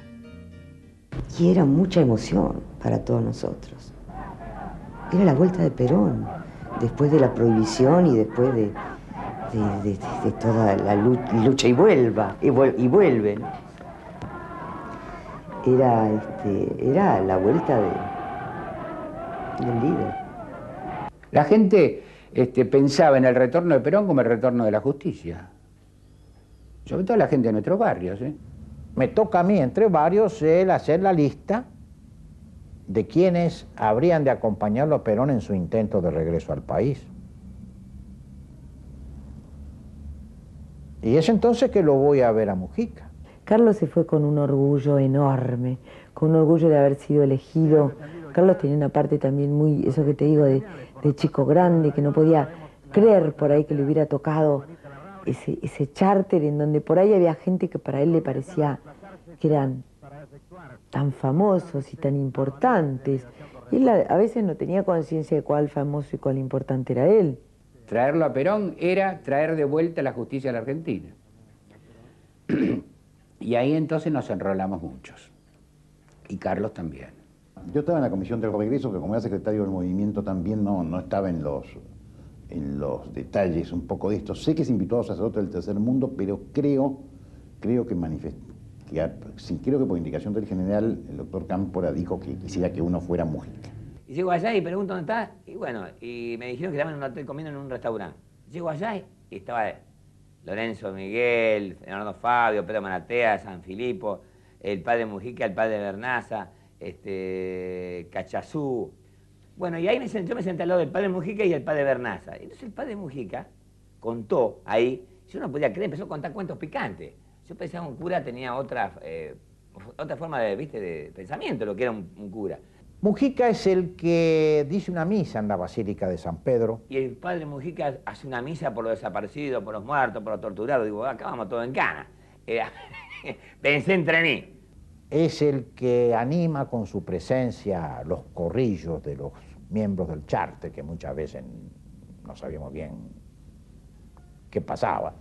Y era mucha emoción para todos nosotros. Era la vuelta de Perón, después de la prohibición y después de toda la lucha y vuelve, ¿no? Era la vuelta del líder. La gente pensaba en el retorno de Perón como el retorno de la justicia. Sobre todo la gente de nuestros barrios. Me toca a mí, entre varios, el hacer la lista de quienes habrían de acompañarlo a Perón en su intento de regreso al país. Y es entonces que lo voy a ver a Mujica. Carlos se fue con un orgullo enorme, con un orgullo de haber sido elegido. Carlos tenía una parte también muy, eso que te digo, de chico grande, que no podía creer por ahí que le hubiera tocado ese charter en donde por ahí había gente que para él le parecía que eran tan famosos y tan importantes. Y él a veces no tenía conciencia de cuál famoso y cuál importante era él. Traerlo a Perón era traer de vuelta la justicia a la Argentina. Y ahí entonces nos enrolamos muchos. Y Carlos también. Yo estaba en la comisión del regreso, que como era secretario del movimiento también no estaba en los detalles un poco de esto. Sé que se invitó a los sacerdotes del tercer mundo, pero creo que creo que por indicación del general, el doctor Cámpora dijo que quisiera que uno fuera Mujica. Y llego allá y pregunto dónde está, y bueno, y me dijeron que estaban en un hotel comiendo en un restaurante. Llego allá y estaba Lorenzo Miguel, Leonardo Fabio, Pedro Maratea, San Filipo, el padre Mujica, el padre Bernaza, Cachazú. Bueno, y ahí yo me senté al lado del padre Mujica y el padre Bernaza. Entonces el padre Mujica contó ahí, yo no podía creer, empezó a contar cuentos picantes. Yo pensaba que un cura tenía otra forma de pensamiento, lo que era un cura. Mujica es el que dice una misa en la Basílica de San Pedro. Y el padre Mujica hace una misa por los desaparecidos, por los muertos, por los torturados. Digo, acá vamos todos en cana. Pensé entre mí. Es el que anima con su presencia los corrillos de los miembros del charter, que muchas veces no sabíamos bien qué pasaba.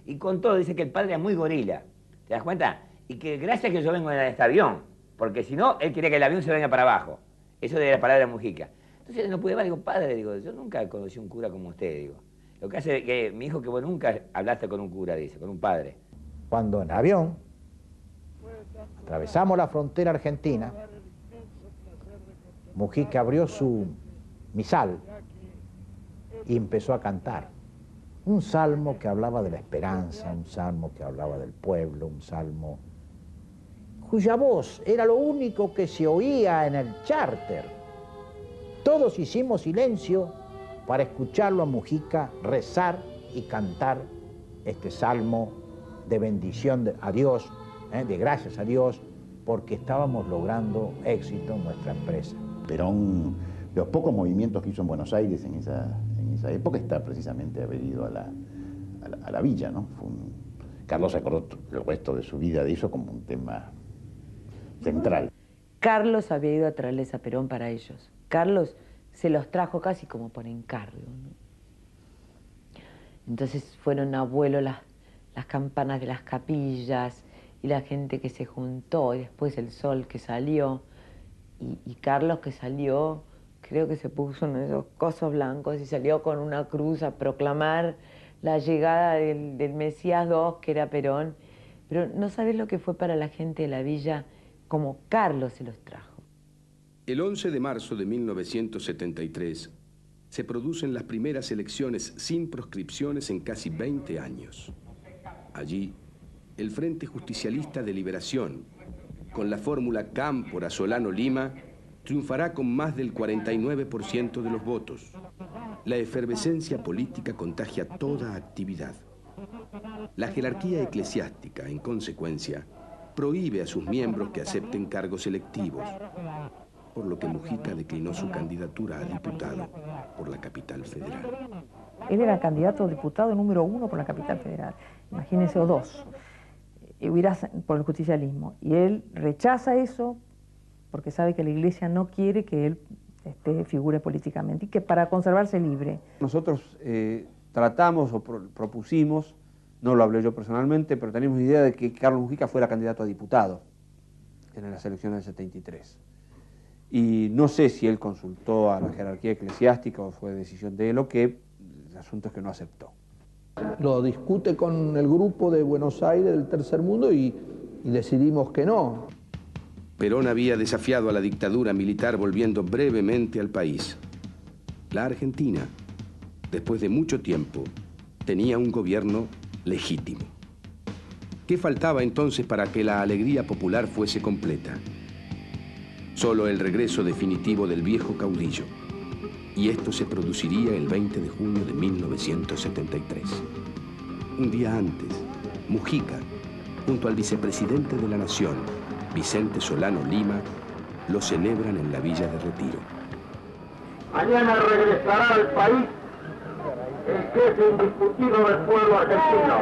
Y con todo dice que el padre es muy gorila, ¿te das cuenta? Y que gracias a que yo vengo en este avión, porque si no, él quería que el avión se venga para abajo. Eso de la palabra Mujica. Entonces no pude más, digo, padre, digo, yo nunca conocí un cura como usted, digo. Lo que hace que mi hijo, que vos nunca hablaste con un cura, dice, con un padre. Cuando en avión atravesamos la frontera argentina, Mujica abrió su misal y empezó a cantar. Un salmo que hablaba de la esperanza, un salmo que hablaba del pueblo, un salmo cuya voz era lo único que se oía en el charter. Todos hicimos silencio para escucharlo a Mujica rezar y cantar este salmo de bendición a Dios, de gracias a Dios, porque estábamos logrando éxito en nuestra empresa. Perón, los pocos movimientos que hizo en Buenos Aires en esa época está precisamente haber ido a la villa, ¿no? Carlos se acordó el resto de su vida de eso como un tema central. Carlos había ido a traerles a Perón para ellos. Carlos se los trajo casi como por encargo, ¿no? Entonces fueron abuelo las campanas de las capillas y la gente que se juntó, y después el sol que salió, y Carlos que salió, creo que se puso uno de esos cosos blancos y salió con una cruz a proclamar la llegada del Mesías II, que era Perón. Pero no sabés lo que fue para la gente de la villa, como Carlos se los trajo. El 11 de marzo de 1973 se producen las primeras elecciones sin proscripciones en casi 20 años. Allí, el Frente Justicialista de Liberación, con la fórmula Cámpora, Solano, Lima, triunfará con más del 49% de los votos. La efervescencia política contagia toda actividad. La jerarquía eclesiástica, en consecuencia, prohíbe a sus miembros que acepten cargos electivos, por lo que Mujica declinó su candidatura a diputado por la capital federal. Él era candidato a diputado número 1 por la capital federal, imagínense, o 2, por el justicialismo. Y él rechaza eso porque sabe que la Iglesia no quiere que él figure políticamente y que para conservarse libre. Nosotros tratamos o propusimos, no lo hablé yo personalmente, pero teníamos idea de que Carlos Mujica fuera candidato a diputado en las elecciones del 73. Y no sé si él consultó a la jerarquía eclesiástica o fue decisión de él o qué, el asunto es que no aceptó. Lo discute con el grupo de Buenos Aires del Tercer Mundo y decidimos que no. Perón había desafiado a la dictadura militar volviendo brevemente al país. La Argentina, después de mucho tiempo, tenía un gobierno legítimo. ¿Qué faltaba entonces para que la alegría popular fuese completa? Solo el regreso definitivo del viejo caudillo. Y esto se produciría el 20 de junio de 1973. Un día antes, Mujica, junto al vicepresidente de la Nación, Vicente Solano Lima, lo celebran en la Villa de Retiro. Mañana regresará al país el jefe indiscutido del pueblo argentino.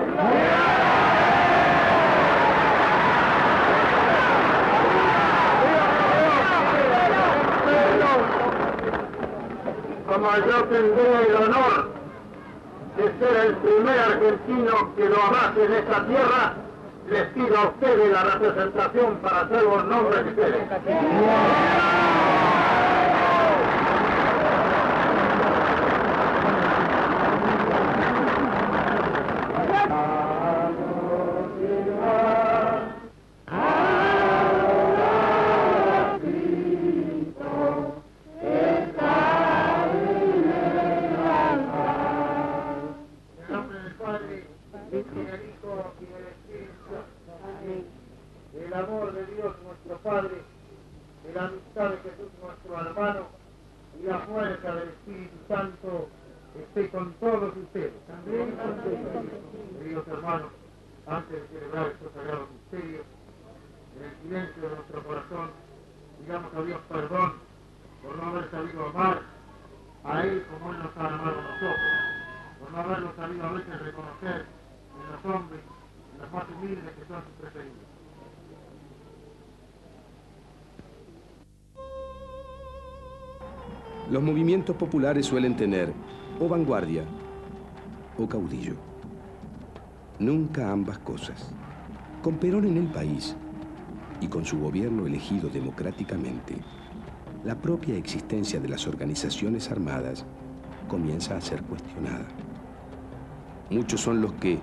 Como yo tendré el honor de ser el primer argentino que lo abrace en esta tierra, les pido a ustedes la representación para hacer los nombres de ustedes. El amor de Dios nuestro Padre, la amistad de Jesús nuestro hermano y la fuerza del Espíritu Santo esté con todos ustedes. Queridos hermanos, antes de celebrar estos sagrados misterios, en el silencio de nuestro corazón, digamos a Dios perdón por no haber sabido amar a Él como Él nos ha amado a nosotros, por no haberlo sabido a veces reconocer en los hombres, en los más humildes que son sus preferidos. Los movimientos populares suelen tener o vanguardia o caudillo. Nunca ambas cosas. Con Perón en el país y con su gobierno elegido democráticamente, la propia existencia de las organizaciones armadas comienza a ser cuestionada. Muchos son los que,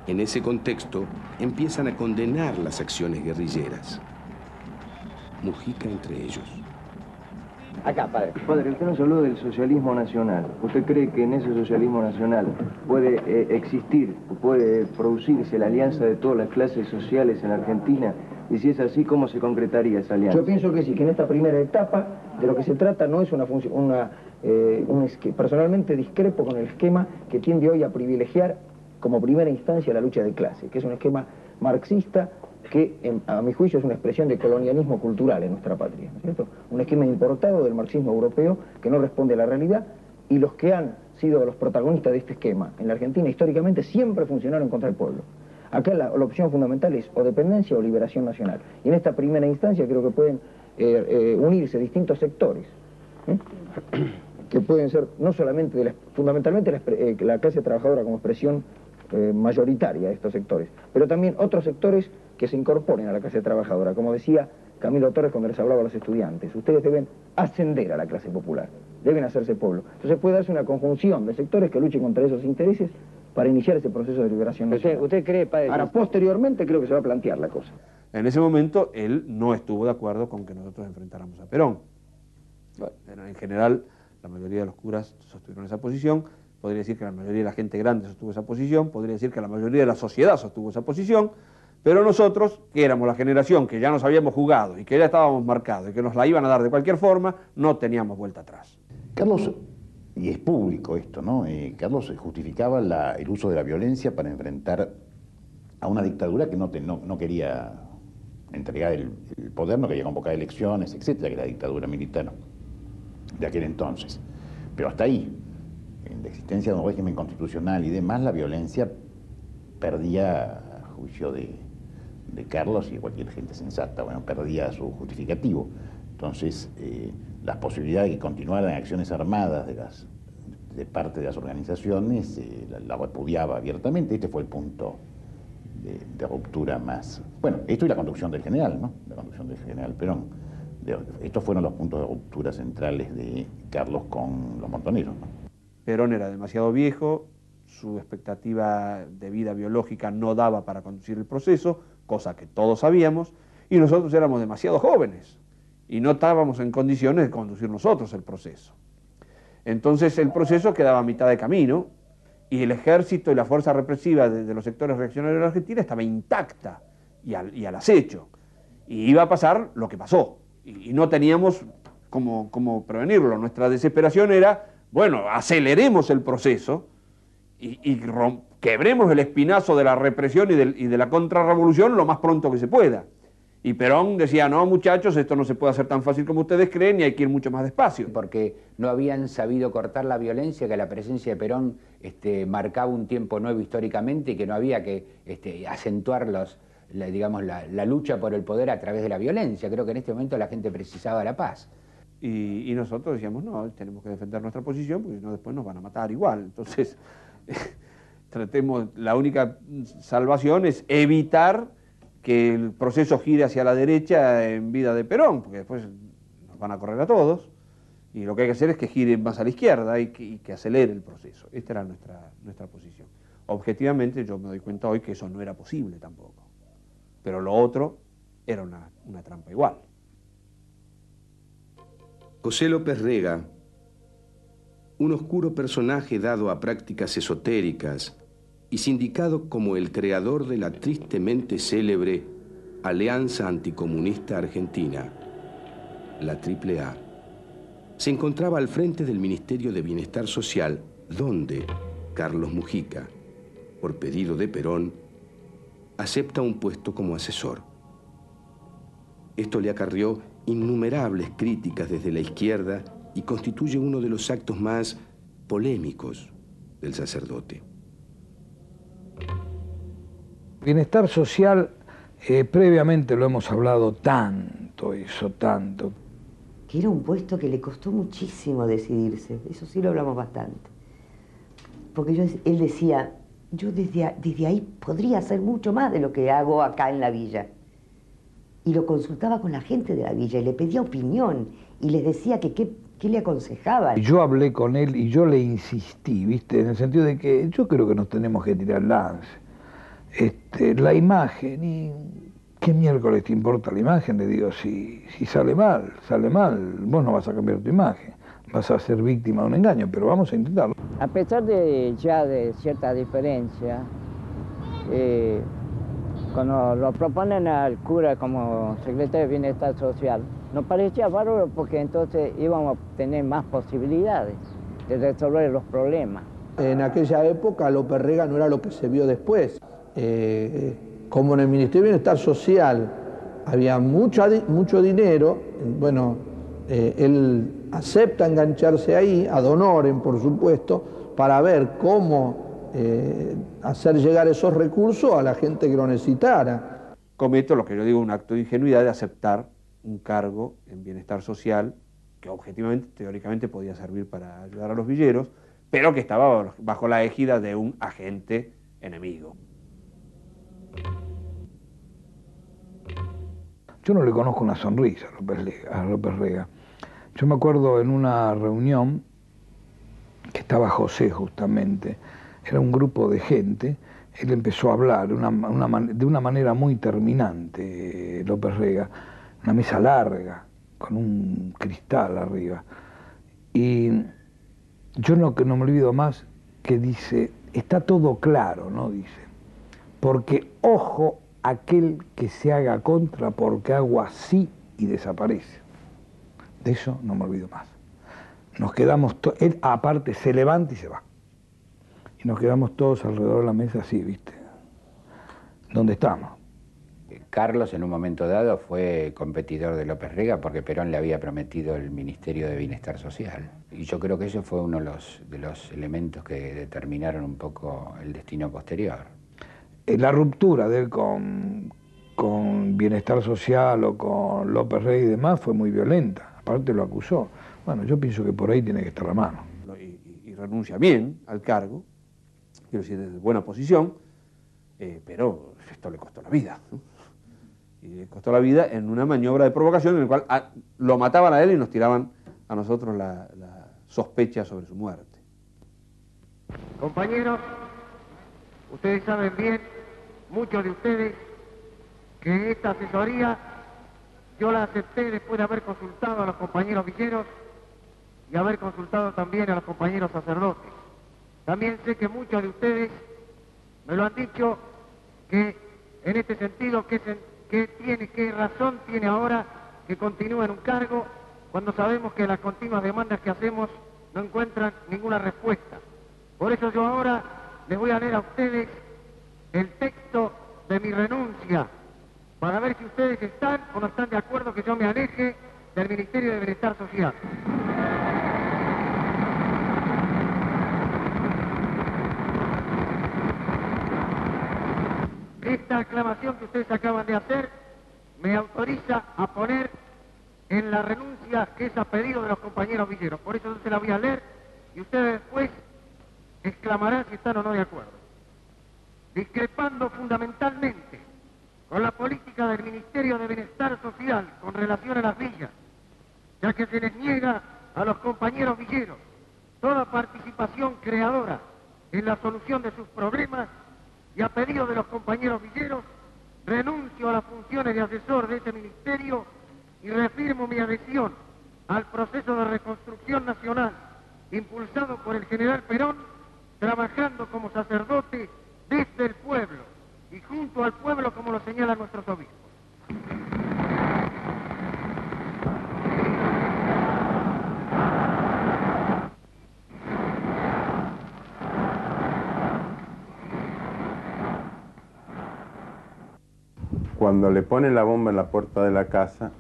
en ese contexto, empiezan a condenar las acciones guerrilleras. Mujica entre ellos. Acá, padre. Padre, usted nos habló del socialismo nacional. ¿Usted cree que en ese socialismo nacional puede existir, puede producirse la alianza de todas las clases sociales en Argentina? Y si es así, ¿cómo se concretaría esa alianza? Yo pienso que sí, que en esta primera etapa de lo que se trata no es una función, personalmente discrepo con el esquema que tiende hoy a privilegiar como primera instancia la lucha de clase, que es un esquema marxista que, a mi juicio, es una expresión de colonialismo cultural en nuestra patria, ¿no es cierto? Un esquema importado del marxismo europeo que no responde a la realidad, y los que han sido los protagonistas de este esquema en la Argentina históricamente siempre funcionaron contra el pueblo. Acá la opción fundamental es o dependencia o liberación nacional. Y en esta primera instancia creo que pueden unirse distintos sectores, que pueden ser no solamente, fundamentalmente la clase trabajadora como expresión mayoritaria de estos sectores, pero también otros sectores que se incorporen a la clase trabajadora. Como decía Camilo Torres cuando les hablaba a los estudiantes, ustedes deben ascender a la clase popular, deben hacerse pueblo. Entonces puede darse una conjunción de sectores que luchen contra esos intereses para iniciar ese proceso de liberación nacional. ¿Usted cree, padre? Ahora, posteriormente creo que se va a plantear la cosa. En ese momento él no estuvo de acuerdo con que nosotros enfrentáramos a Perón. Bueno, en general, la mayoría de los curas sostuvieron esa posición. Podría decir que la mayoría de la gente grande sostuvo esa posición, podría decir que la mayoría de la sociedad sostuvo esa posición, pero nosotros, que éramos la generación que ya nos habíamos jugado y que ya estábamos marcados y que nos la iban a dar de cualquier forma, no teníamos vuelta atrás. Carlos, y es público esto, ¿no? Carlos justificaba el uso de la violencia para enfrentar a una dictadura que no quería entregar el poder, no quería convocar elecciones, etcétera, que era la dictadura militar de aquel entonces. Pero hasta ahí, en la existencia de un régimen constitucional y demás, la violencia perdía, a juicio de Carlos y de cualquier gente sensata, bueno, perdía su justificativo. Entonces, las posibilidades de que continuaran acciones armadas de parte de las organizaciones la repudiaba abiertamente. Este fue el punto de ruptura más... Bueno, esto y la conducción del general, ¿no? La conducción del general Perón. Estos fueron los puntos de ruptura centrales de Carlos con los montoneros, ¿no? Perón era demasiado viejo, su expectativa de vida biológica no daba para conducir el proceso, cosa que todos sabíamos, y nosotros éramos demasiado jóvenes y no estábamos en condiciones de conducir nosotros el proceso. Entonces el proceso quedaba a mitad de camino y el ejército y la fuerza represiva de los sectores reaccionarios de la Argentina estaba intacta y al acecho. Y iba a pasar lo que pasó y no teníamos cómo prevenirlo. Nuestra desesperación era, bueno, aceleremos el proceso y quebremos el espinazo de la represión y de la contrarrevolución lo más pronto que se pueda. Y Perón decía, no muchachos, esto no se puede hacer tan fácil como ustedes creen y hay que ir mucho más despacio. Porque no habían sabido cortar la violencia, que la presencia de Perón marcaba un tiempo nuevo históricamente y que no había que acentuar la lucha por el poder a través de la violencia. Creo que en este momento la gente precisaba la paz. Y nosotros decíamos, no, tenemos que defender nuestra posición porque si no después nos van a matar igual. Entonces, tratemos, la única salvación es evitar que el proceso gire hacia la derecha en vida de Perón, porque después nos van a correr a todos, y lo que hay que hacer es que gire más a la izquierda y que acelere el proceso. Esta era nuestra posición. Objetivamente yo me doy cuenta hoy que eso no era posible tampoco, pero lo otro era una trampa igual. José López Rega, un oscuro personaje dado a prácticas esotéricas y sindicado como el creador de la tristemente célebre Alianza Anticomunista Argentina, la AAA, se encontraba al frente del Ministerio de Bienestar Social, donde Carlos Mujica, por pedido de Perón, acepta un puesto como asesor. Esto le acarrió innumerables críticas desde la izquierda y constituye uno de los actos más polémicos del sacerdote. Bienestar social, previamente lo hemos hablado tanto, tanto. Que era un puesto que le costó muchísimo decidirse, eso sí lo hablamos bastante. Porque él decía, yo desde ahí podría hacer mucho más de lo que hago acá en la villa. y lo consultaba con la gente de la villa y le pedía opinión y les decía que qué le aconsejaba. Yo hablé con él y yo le insistí, ¿viste? En el sentido de que yo creo que nos tenemos que tirar lance. La imagen, y ¿qué miércoles te importa la imagen? Le digo, si sale mal, vos no vas a cambiar tu imagen, vas a ser víctima de un engaño, pero vamos a intentarlo. A pesar de cierta diferencia, cuando lo proponen al cura como secretario de Bienestar Social, nos parecía bárbaro porque entonces íbamos a tener más posibilidades de resolver los problemas. En aquella época López Rega no era lo que se vio después. Como en el Ministerio de Bienestar Social había mucho dinero, bueno, él acepta engancharse ahí, ad honorem por supuesto, para ver cómo hacer llegar esos recursos a la gente que lo necesitara. Cometo lo que yo digo, un acto de ingenuidad de aceptar un cargo en bienestar social que objetivamente, teóricamente podía servir para ayudar a los villeros, pero que estaba bajo la égida de un agente enemigo. Yo no le conozco una sonrisa a López Rega. Yo me acuerdo en una reunión que estaba José justamente, era un grupo de gente, él empezó a hablar de una manera muy terminante, López Rega, una mesa larga, con un cristal arriba. Y yo no me olvido más que dice, está todo claro, ¿no? Dice, porque ojo aquel que se haga contra porque hago así y desaparece. De eso no me olvido más. Nos quedamos, él aparte se levanta y se va. Y nos quedamos todos alrededor de la mesa así, ¿viste? ¿Dónde estamos? Carlos en un momento dado fue competidor de López Rega porque Perón le había prometido el Ministerio de Bienestar Social. Y yo creo que eso fue uno de los elementos que determinaron un poco el destino posterior. La ruptura de él con Bienestar Social o con López Rega y demás fue muy violenta. Aparte lo acusó. Bueno, yo pienso que por ahí tiene que estar la mano. Y renuncia bien al cargo, quiero decir, desde buena posición, pero esto le costó la vida, ¿no? Y le costó la vida en una maniobra de provocación en la cual lo mataban a él y nos tiraban a nosotros la sospecha sobre su muerte. Compañeros, ustedes saben bien, muchos de ustedes, que esta asesoría yo la acepté después de haber consultado a los compañeros villeros y haber consultado también a los compañeros sacerdotes. También sé que muchos de ustedes me lo han dicho, que en este sentido, qué razón tiene ahora que continúe en un cargo cuando sabemos que las continuas demandas que hacemos no encuentran ninguna respuesta. Por eso yo ahora les voy a leer a ustedes el texto de mi renuncia, para ver si ustedes están o no están de acuerdo que yo me aleje del Ministerio de Bienestar Social. Esta aclamación que ustedes acaban de hacer me autoriza a poner en la renuncia que es a pedido de los compañeros villeros. Por eso yo se la voy a leer y ustedes después exclamarán si están o no de acuerdo. Discrepando fundamentalmente con la política del Ministerio de Bienestar Social con relación a las villas, ya que se les niega a los compañeros villeros toda participación creadora en la solución de sus problemas, y a pedido de los compañeros villeros, renuncio a las funciones de asesor de este ministerio y reafirmo mi adhesión al proceso de reconstrucción nacional impulsado por el general Perón, trabajando como sacerdote desde el pueblo y junto al pueblo, como lo señalan nuestros obispos. Cuando le ponen la bomba en la puerta de la casa,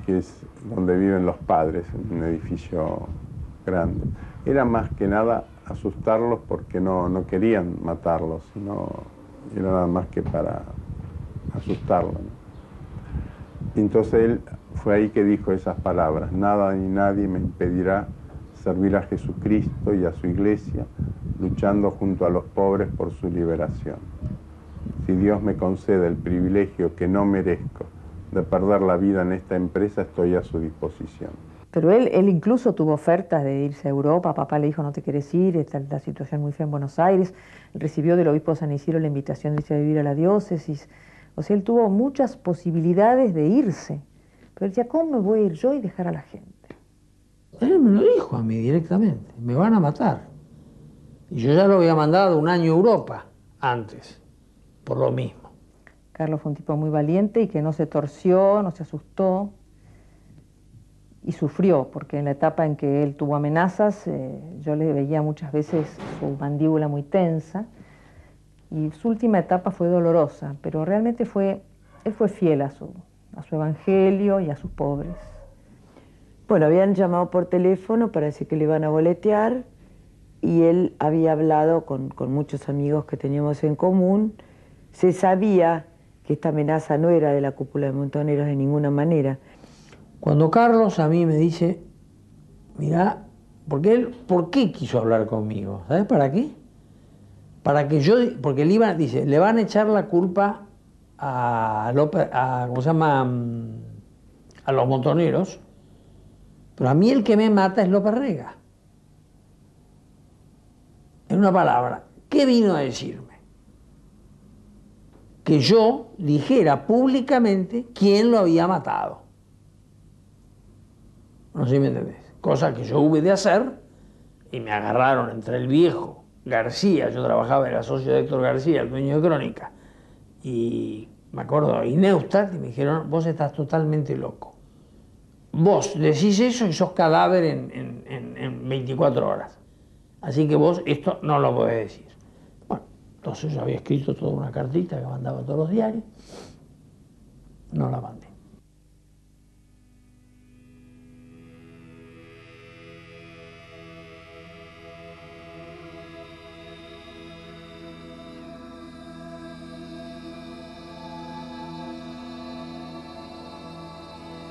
que es donde viven los padres, en un edificio grande, era más que nada asustarlos porque no querían matarlos, sino era nada más que para asustarlos, ¿no? Y entonces él fue ahí que dijo esas palabras: nada ni nadie me impedirá servir a Jesucristo y a su iglesia, luchando junto a los pobres por su liberación. Si Dios me concede el privilegio que no merezco de perder la vida en esta empresa, estoy a su disposición. Pero él incluso tuvo ofertas de irse a Europa. Papá le dijo, no te quieres ir, está la situación muy fea en Buenos Aires. Recibió del obispo de San Isidro la invitación de irse a vivir a la diócesis. O sea, él tuvo muchas posibilidades de irse. Pero él decía, ¿cómo me voy a ir yo y dejar a la gente? Él me lo dijo a mí directamente, me van a matar. Y yo ya lo había mandado un año a Europa antes, por lo mismo. Carlos fue un tipo muy valiente y que no se torció, no se asustó. Y sufrió, porque en la etapa en que él tuvo amenazas, yo le veía muchas veces su mandíbula muy tensa, y su última etapa fue dolorosa, pero realmente él fue fiel a su evangelio y a sus pobres. Bueno, habían llamado por teléfono para decir que le iban a boletear, y él había hablado con muchos amigos que teníamos en común. Se sabía que esta amenaza no era de la cúpula de Montoneros de ninguna manera. Cuando Carlos a mí me dice, mira, porque él, ¿por qué quiso hablar conmigo? ¿Sabes para qué? Para que yo, porque él dice, le van a echar la culpa a ¿cómo se llama? A los Montoneros, pero a mí el que me mata es López Rega. En una palabra, ¿qué vino a decirme? Que yo dijera públicamente quién lo había matado. No sé si me entendés. Cosa que yo hube de hacer y me agarraron entre el viejo García, yo trabajaba, era socio de Héctor García, el dueño de Crónica, y me acuerdo, y Neustadt, y me dijeron, vos estás totalmente loco. Vos decís eso y sos cadáver en 24 horas. Así que vos esto no lo podés decir. Bueno, entonces yo había escrito toda una cartita que mandaba a todos los diarios. No la mandé.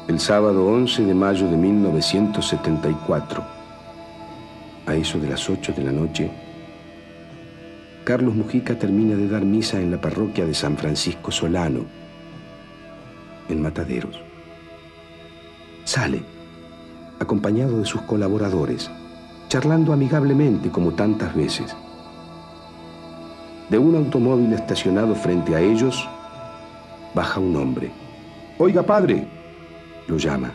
El sábado 11 de mayo de 1974, a eso de las 8 de la noche, Carlos Mujica termina de dar misa en la parroquia de San Francisco Solano, en Mataderos. Sale, acompañado de sus colaboradores, charlando amigablemente como tantas veces. De un automóvil estacionado frente a ellos, baja un hombre. «Oiga, padre», lo llama.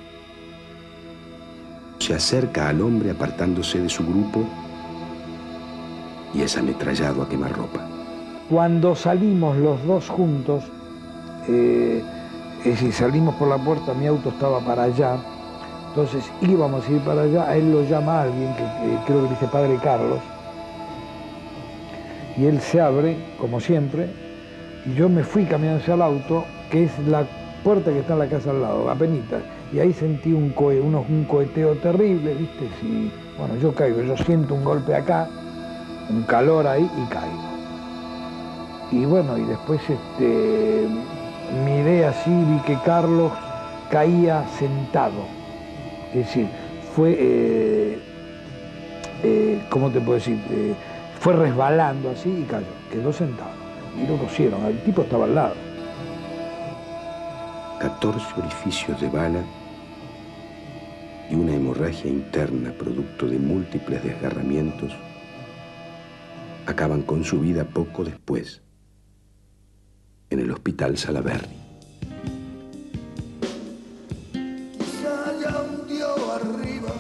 Se acerca al hombre apartándose de su grupo y es ametrallado a quemarropa. Cuando salimos los dos juntos, es decir, salimos por la puerta, mi auto estaba para allá, entonces íbamos a ir para allá, a él lo llama alguien, que creo que dice Padre Carlos, y él se abre, como siempre, y yo me fui caminando hacia el auto, que es la puerta que está en la casa al lado, apenitas, y ahí sentí un coheteo terrible, ¿viste? Sí, bueno, yo caigo, yo siento un golpe acá, un calor ahí y caigo. Y bueno, y después miré así, vi que Carlos caía sentado, es decir, fue, ¿cómo te puedo decir? Fue resbalando así y cayó, quedó sentado, y lo cosieron, el tipo estaba al lado. 14 orificios de bala y una hemorragia interna producto de múltiples desgarramientos acaban con su vida poco después en el Hospital Salaberry. Quizá ya hundió arriba,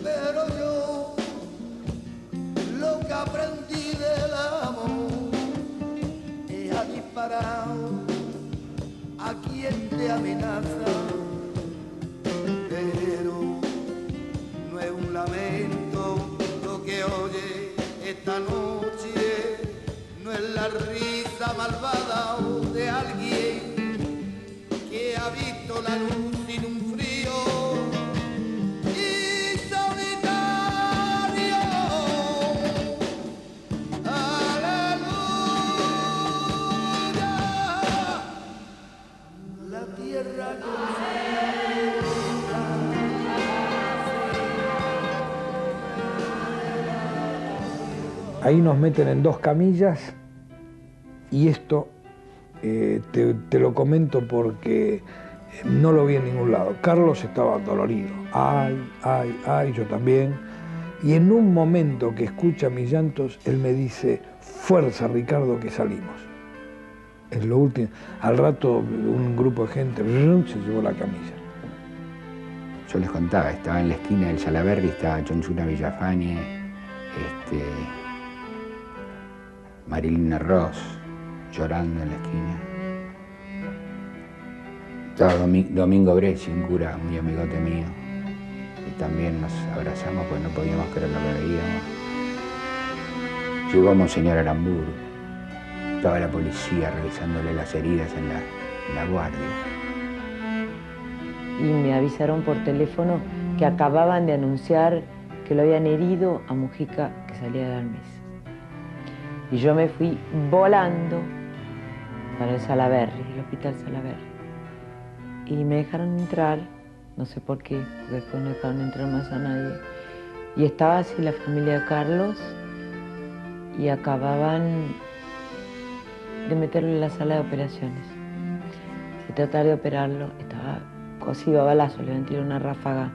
pero yo lo que aprendí del amor es a disparar a quien te amenaza, pero no es un lamento lo que oye esta noche, no es la risa malvada de alguien que ha visto la luz sin un frío y solitario. La tierra Ahí nos meten en 2 camillas y esto te lo comento porque no lo vi en ningún lado. Carlos estaba dolorido, ay, yo también. Y en un momento que escucha mis llantos, él me dice, fuerza Ricardo, que salimos. Es lo último. Al rato un grupo de gente se llevó la camilla. Yo les contaba, estaba en la esquina del Salaberry, estaba Chonchuna Villafañe, Marilina Ross, llorando en la esquina. Estaba Domingo Bresci, un cura muy amigote mío, y también nos abrazamos porque no podíamos creer lo que veíamos. Llegó Monseñor Aramburu, estaba la policía revisándole las heridas en la guardia. Y me avisaron por teléfono que acababan de anunciar que lo habían herido a Mujica, que salía de dar misa. Y yo me fui volando para el Salaberry, el hospital Salaberry. Y me dejaron entrar, no sé por qué, porque después no dejaron entrar más a nadie. Y estaba así la familia de Carlos y acababan de meterlo en la sala de operaciones. Y tratar de operarlo, estaba cosido a balazo, le metieron una ráfaga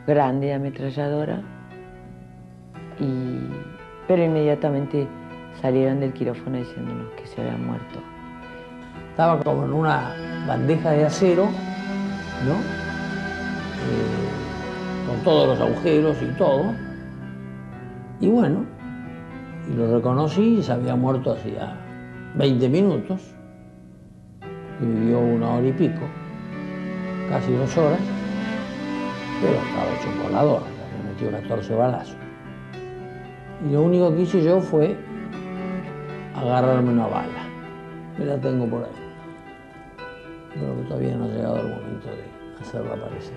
grande de ametralladora, pero inmediatamente salieron del quirófano diciéndonos que se había muerto. Estaba como en una bandeja de acero, ¿no? Con todos los agujeros y todo. Y bueno, y lo reconocí y se había muerto hacía 20 minutos. Y vivió 1 hora y pico, casi 2 horas, pero estaba hecho un volador, le metió 14 balazos. Y lo único que hice yo fue agarrarme una bala. Me la tengo por ahí. Pero que todavía no ha llegado el momento de hacerla aparecer.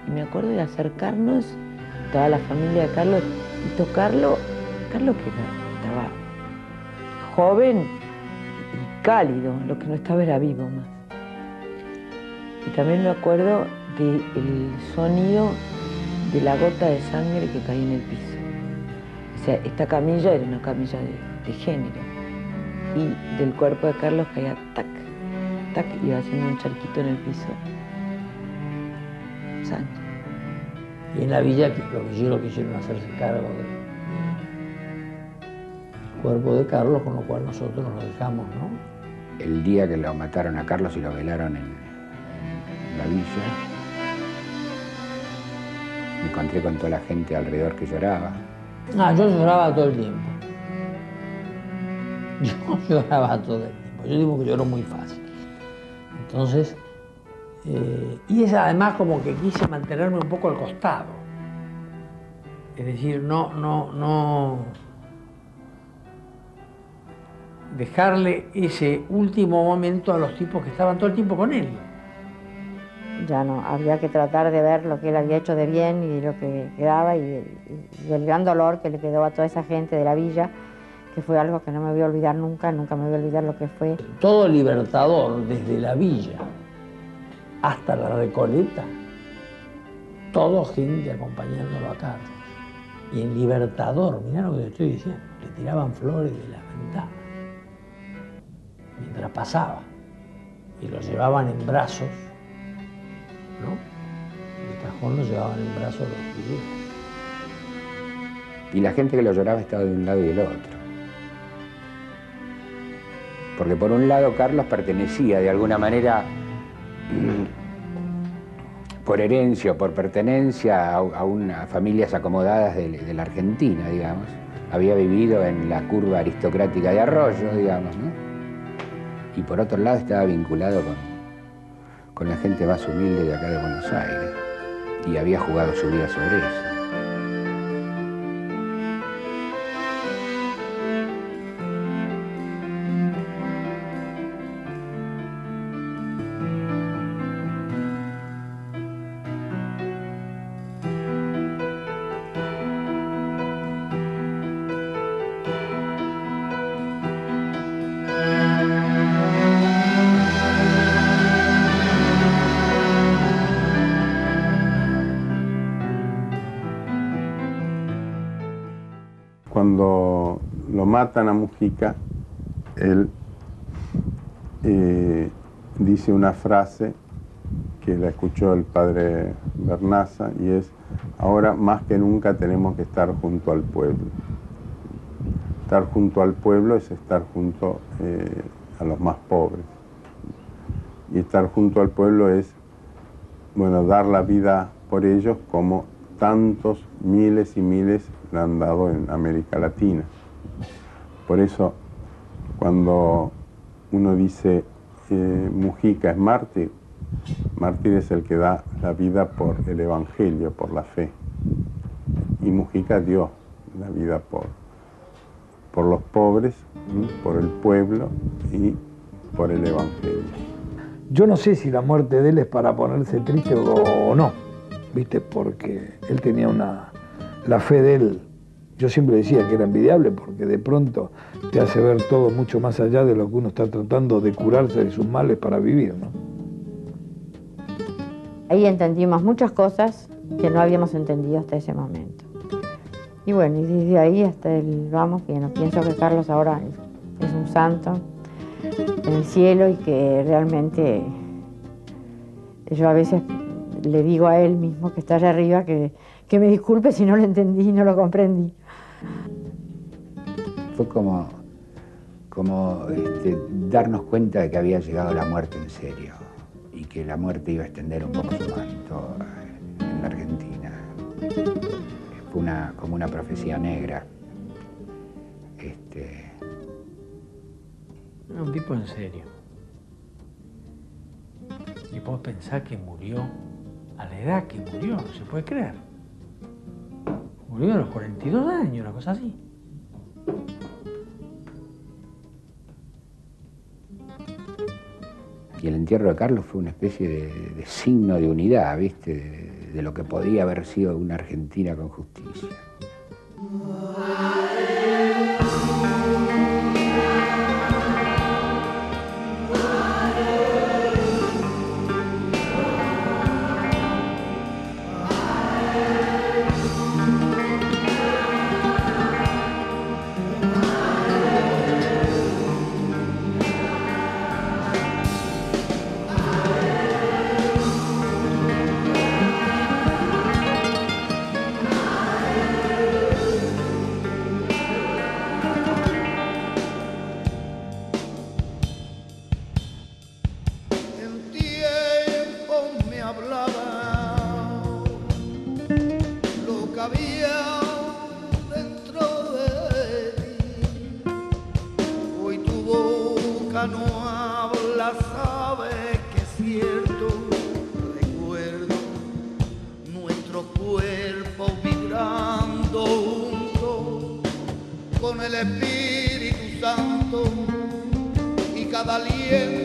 Y me acuerdo de acercarnos, toda la familia de Carlos, y tocarlo. Carlos que estaba joven y cálido, lo que no estaba era vivo más. Y también me acuerdo del sonido de la gota de sangre que caía en el piso. O sea, esta camilla era una camilla de género. Y del cuerpo de Carlos caía tac, tac, iba haciendo un charquito en el piso. Sangre. Y en la villa los villeros quisieron hacerse cargo del cuerpo de Carlos, con lo cual nosotros nos dejamos, ¿no? El día que lo mataron a Carlos y lo velaron en la villa, me encontré con toda la gente alrededor que lloraba. Yo lloraba todo el tiempo. Yo lloraba todo el tiempo. Yo digo que lloro muy fácil. Entonces, y es además como que quise mantenerme un poco al costado. Es decir, no dejarle ese último momento a los tipos que estaban todo el tiempo con él. Ya no, había que tratar de ver lo que él había hecho de bien y lo que quedaba y el gran dolor que le quedó a toda esa gente de la villa, que fue algo que no me voy a olvidar nunca me voy a olvidar lo que fue. Todo Libertador, desde la villa hasta la Recoleta, todo gente acompañándolo a Carlos. Y en Libertador, mirá lo que te estoy diciendo, le tiraban flores de la ventana mientras pasaba y lo llevaban en brazos, ¿no? El cajón lo llevaban en brazos los villeros. Y la gente que lo lloraba estaba de un lado y del otro. Porque por un lado Carlos pertenecía de alguna manera, por herencia o por pertenencia a unas familias acomodadas de la Argentina, digamos. Había vivido en la curva aristocrática de Arroyo, digamos, ¿no? Y por otro lado estaba vinculado con la gente más humilde de acá de Buenos Aires. Y había jugado su vida sobre eso. Cuando lo matan a Mujica, él dice una frase que la escuchó el padre Bernaza, y es: ahora más que nunca tenemos que estar junto al pueblo. Estar junto al pueblo es estar junto a los más pobres. Y estar junto al pueblo es, bueno, dar la vida por ellos como tantos miles y miles la han dado en América Latina. Por eso, cuando uno dice Mujica es mártir, mártir es el que da la vida por el Evangelio, por la fe. Y Mujica dio la vida por los pobres, por el pueblo y por el Evangelio. Yo no sé si la muerte de él es para ponerse triste o no, ¿viste? Porque él tenía la fe de él. Yo siempre decía que era envidiable porque de pronto te hace ver todo mucho más allá de lo que uno está tratando de curarse de sus males para vivir, ¿no? Ahí entendimos muchas cosas que no habíamos entendido hasta ese momento. Y bueno, y desde ahí hasta el vamos, bueno, pienso que Carlos ahora es un santo en el cielo y que realmente yo a veces le digo a él mismo que está allá arriba que me disculpe si no lo entendí y no lo comprendí. Fue como darnos cuenta de que había llegado la muerte en serio y que la muerte iba a extender un poco su manto en la Argentina. Fue como una profecía negra. Un tipo en serio. Y vos pensás que murió a la edad que murió, no se puede creer. Murió a los 42 años, una cosa así. Y el entierro de Carlos fue una especie de signo de unidad, ¿viste? De lo que podía haber sido una Argentina con justicia. Con el Espíritu Santo y cada aliento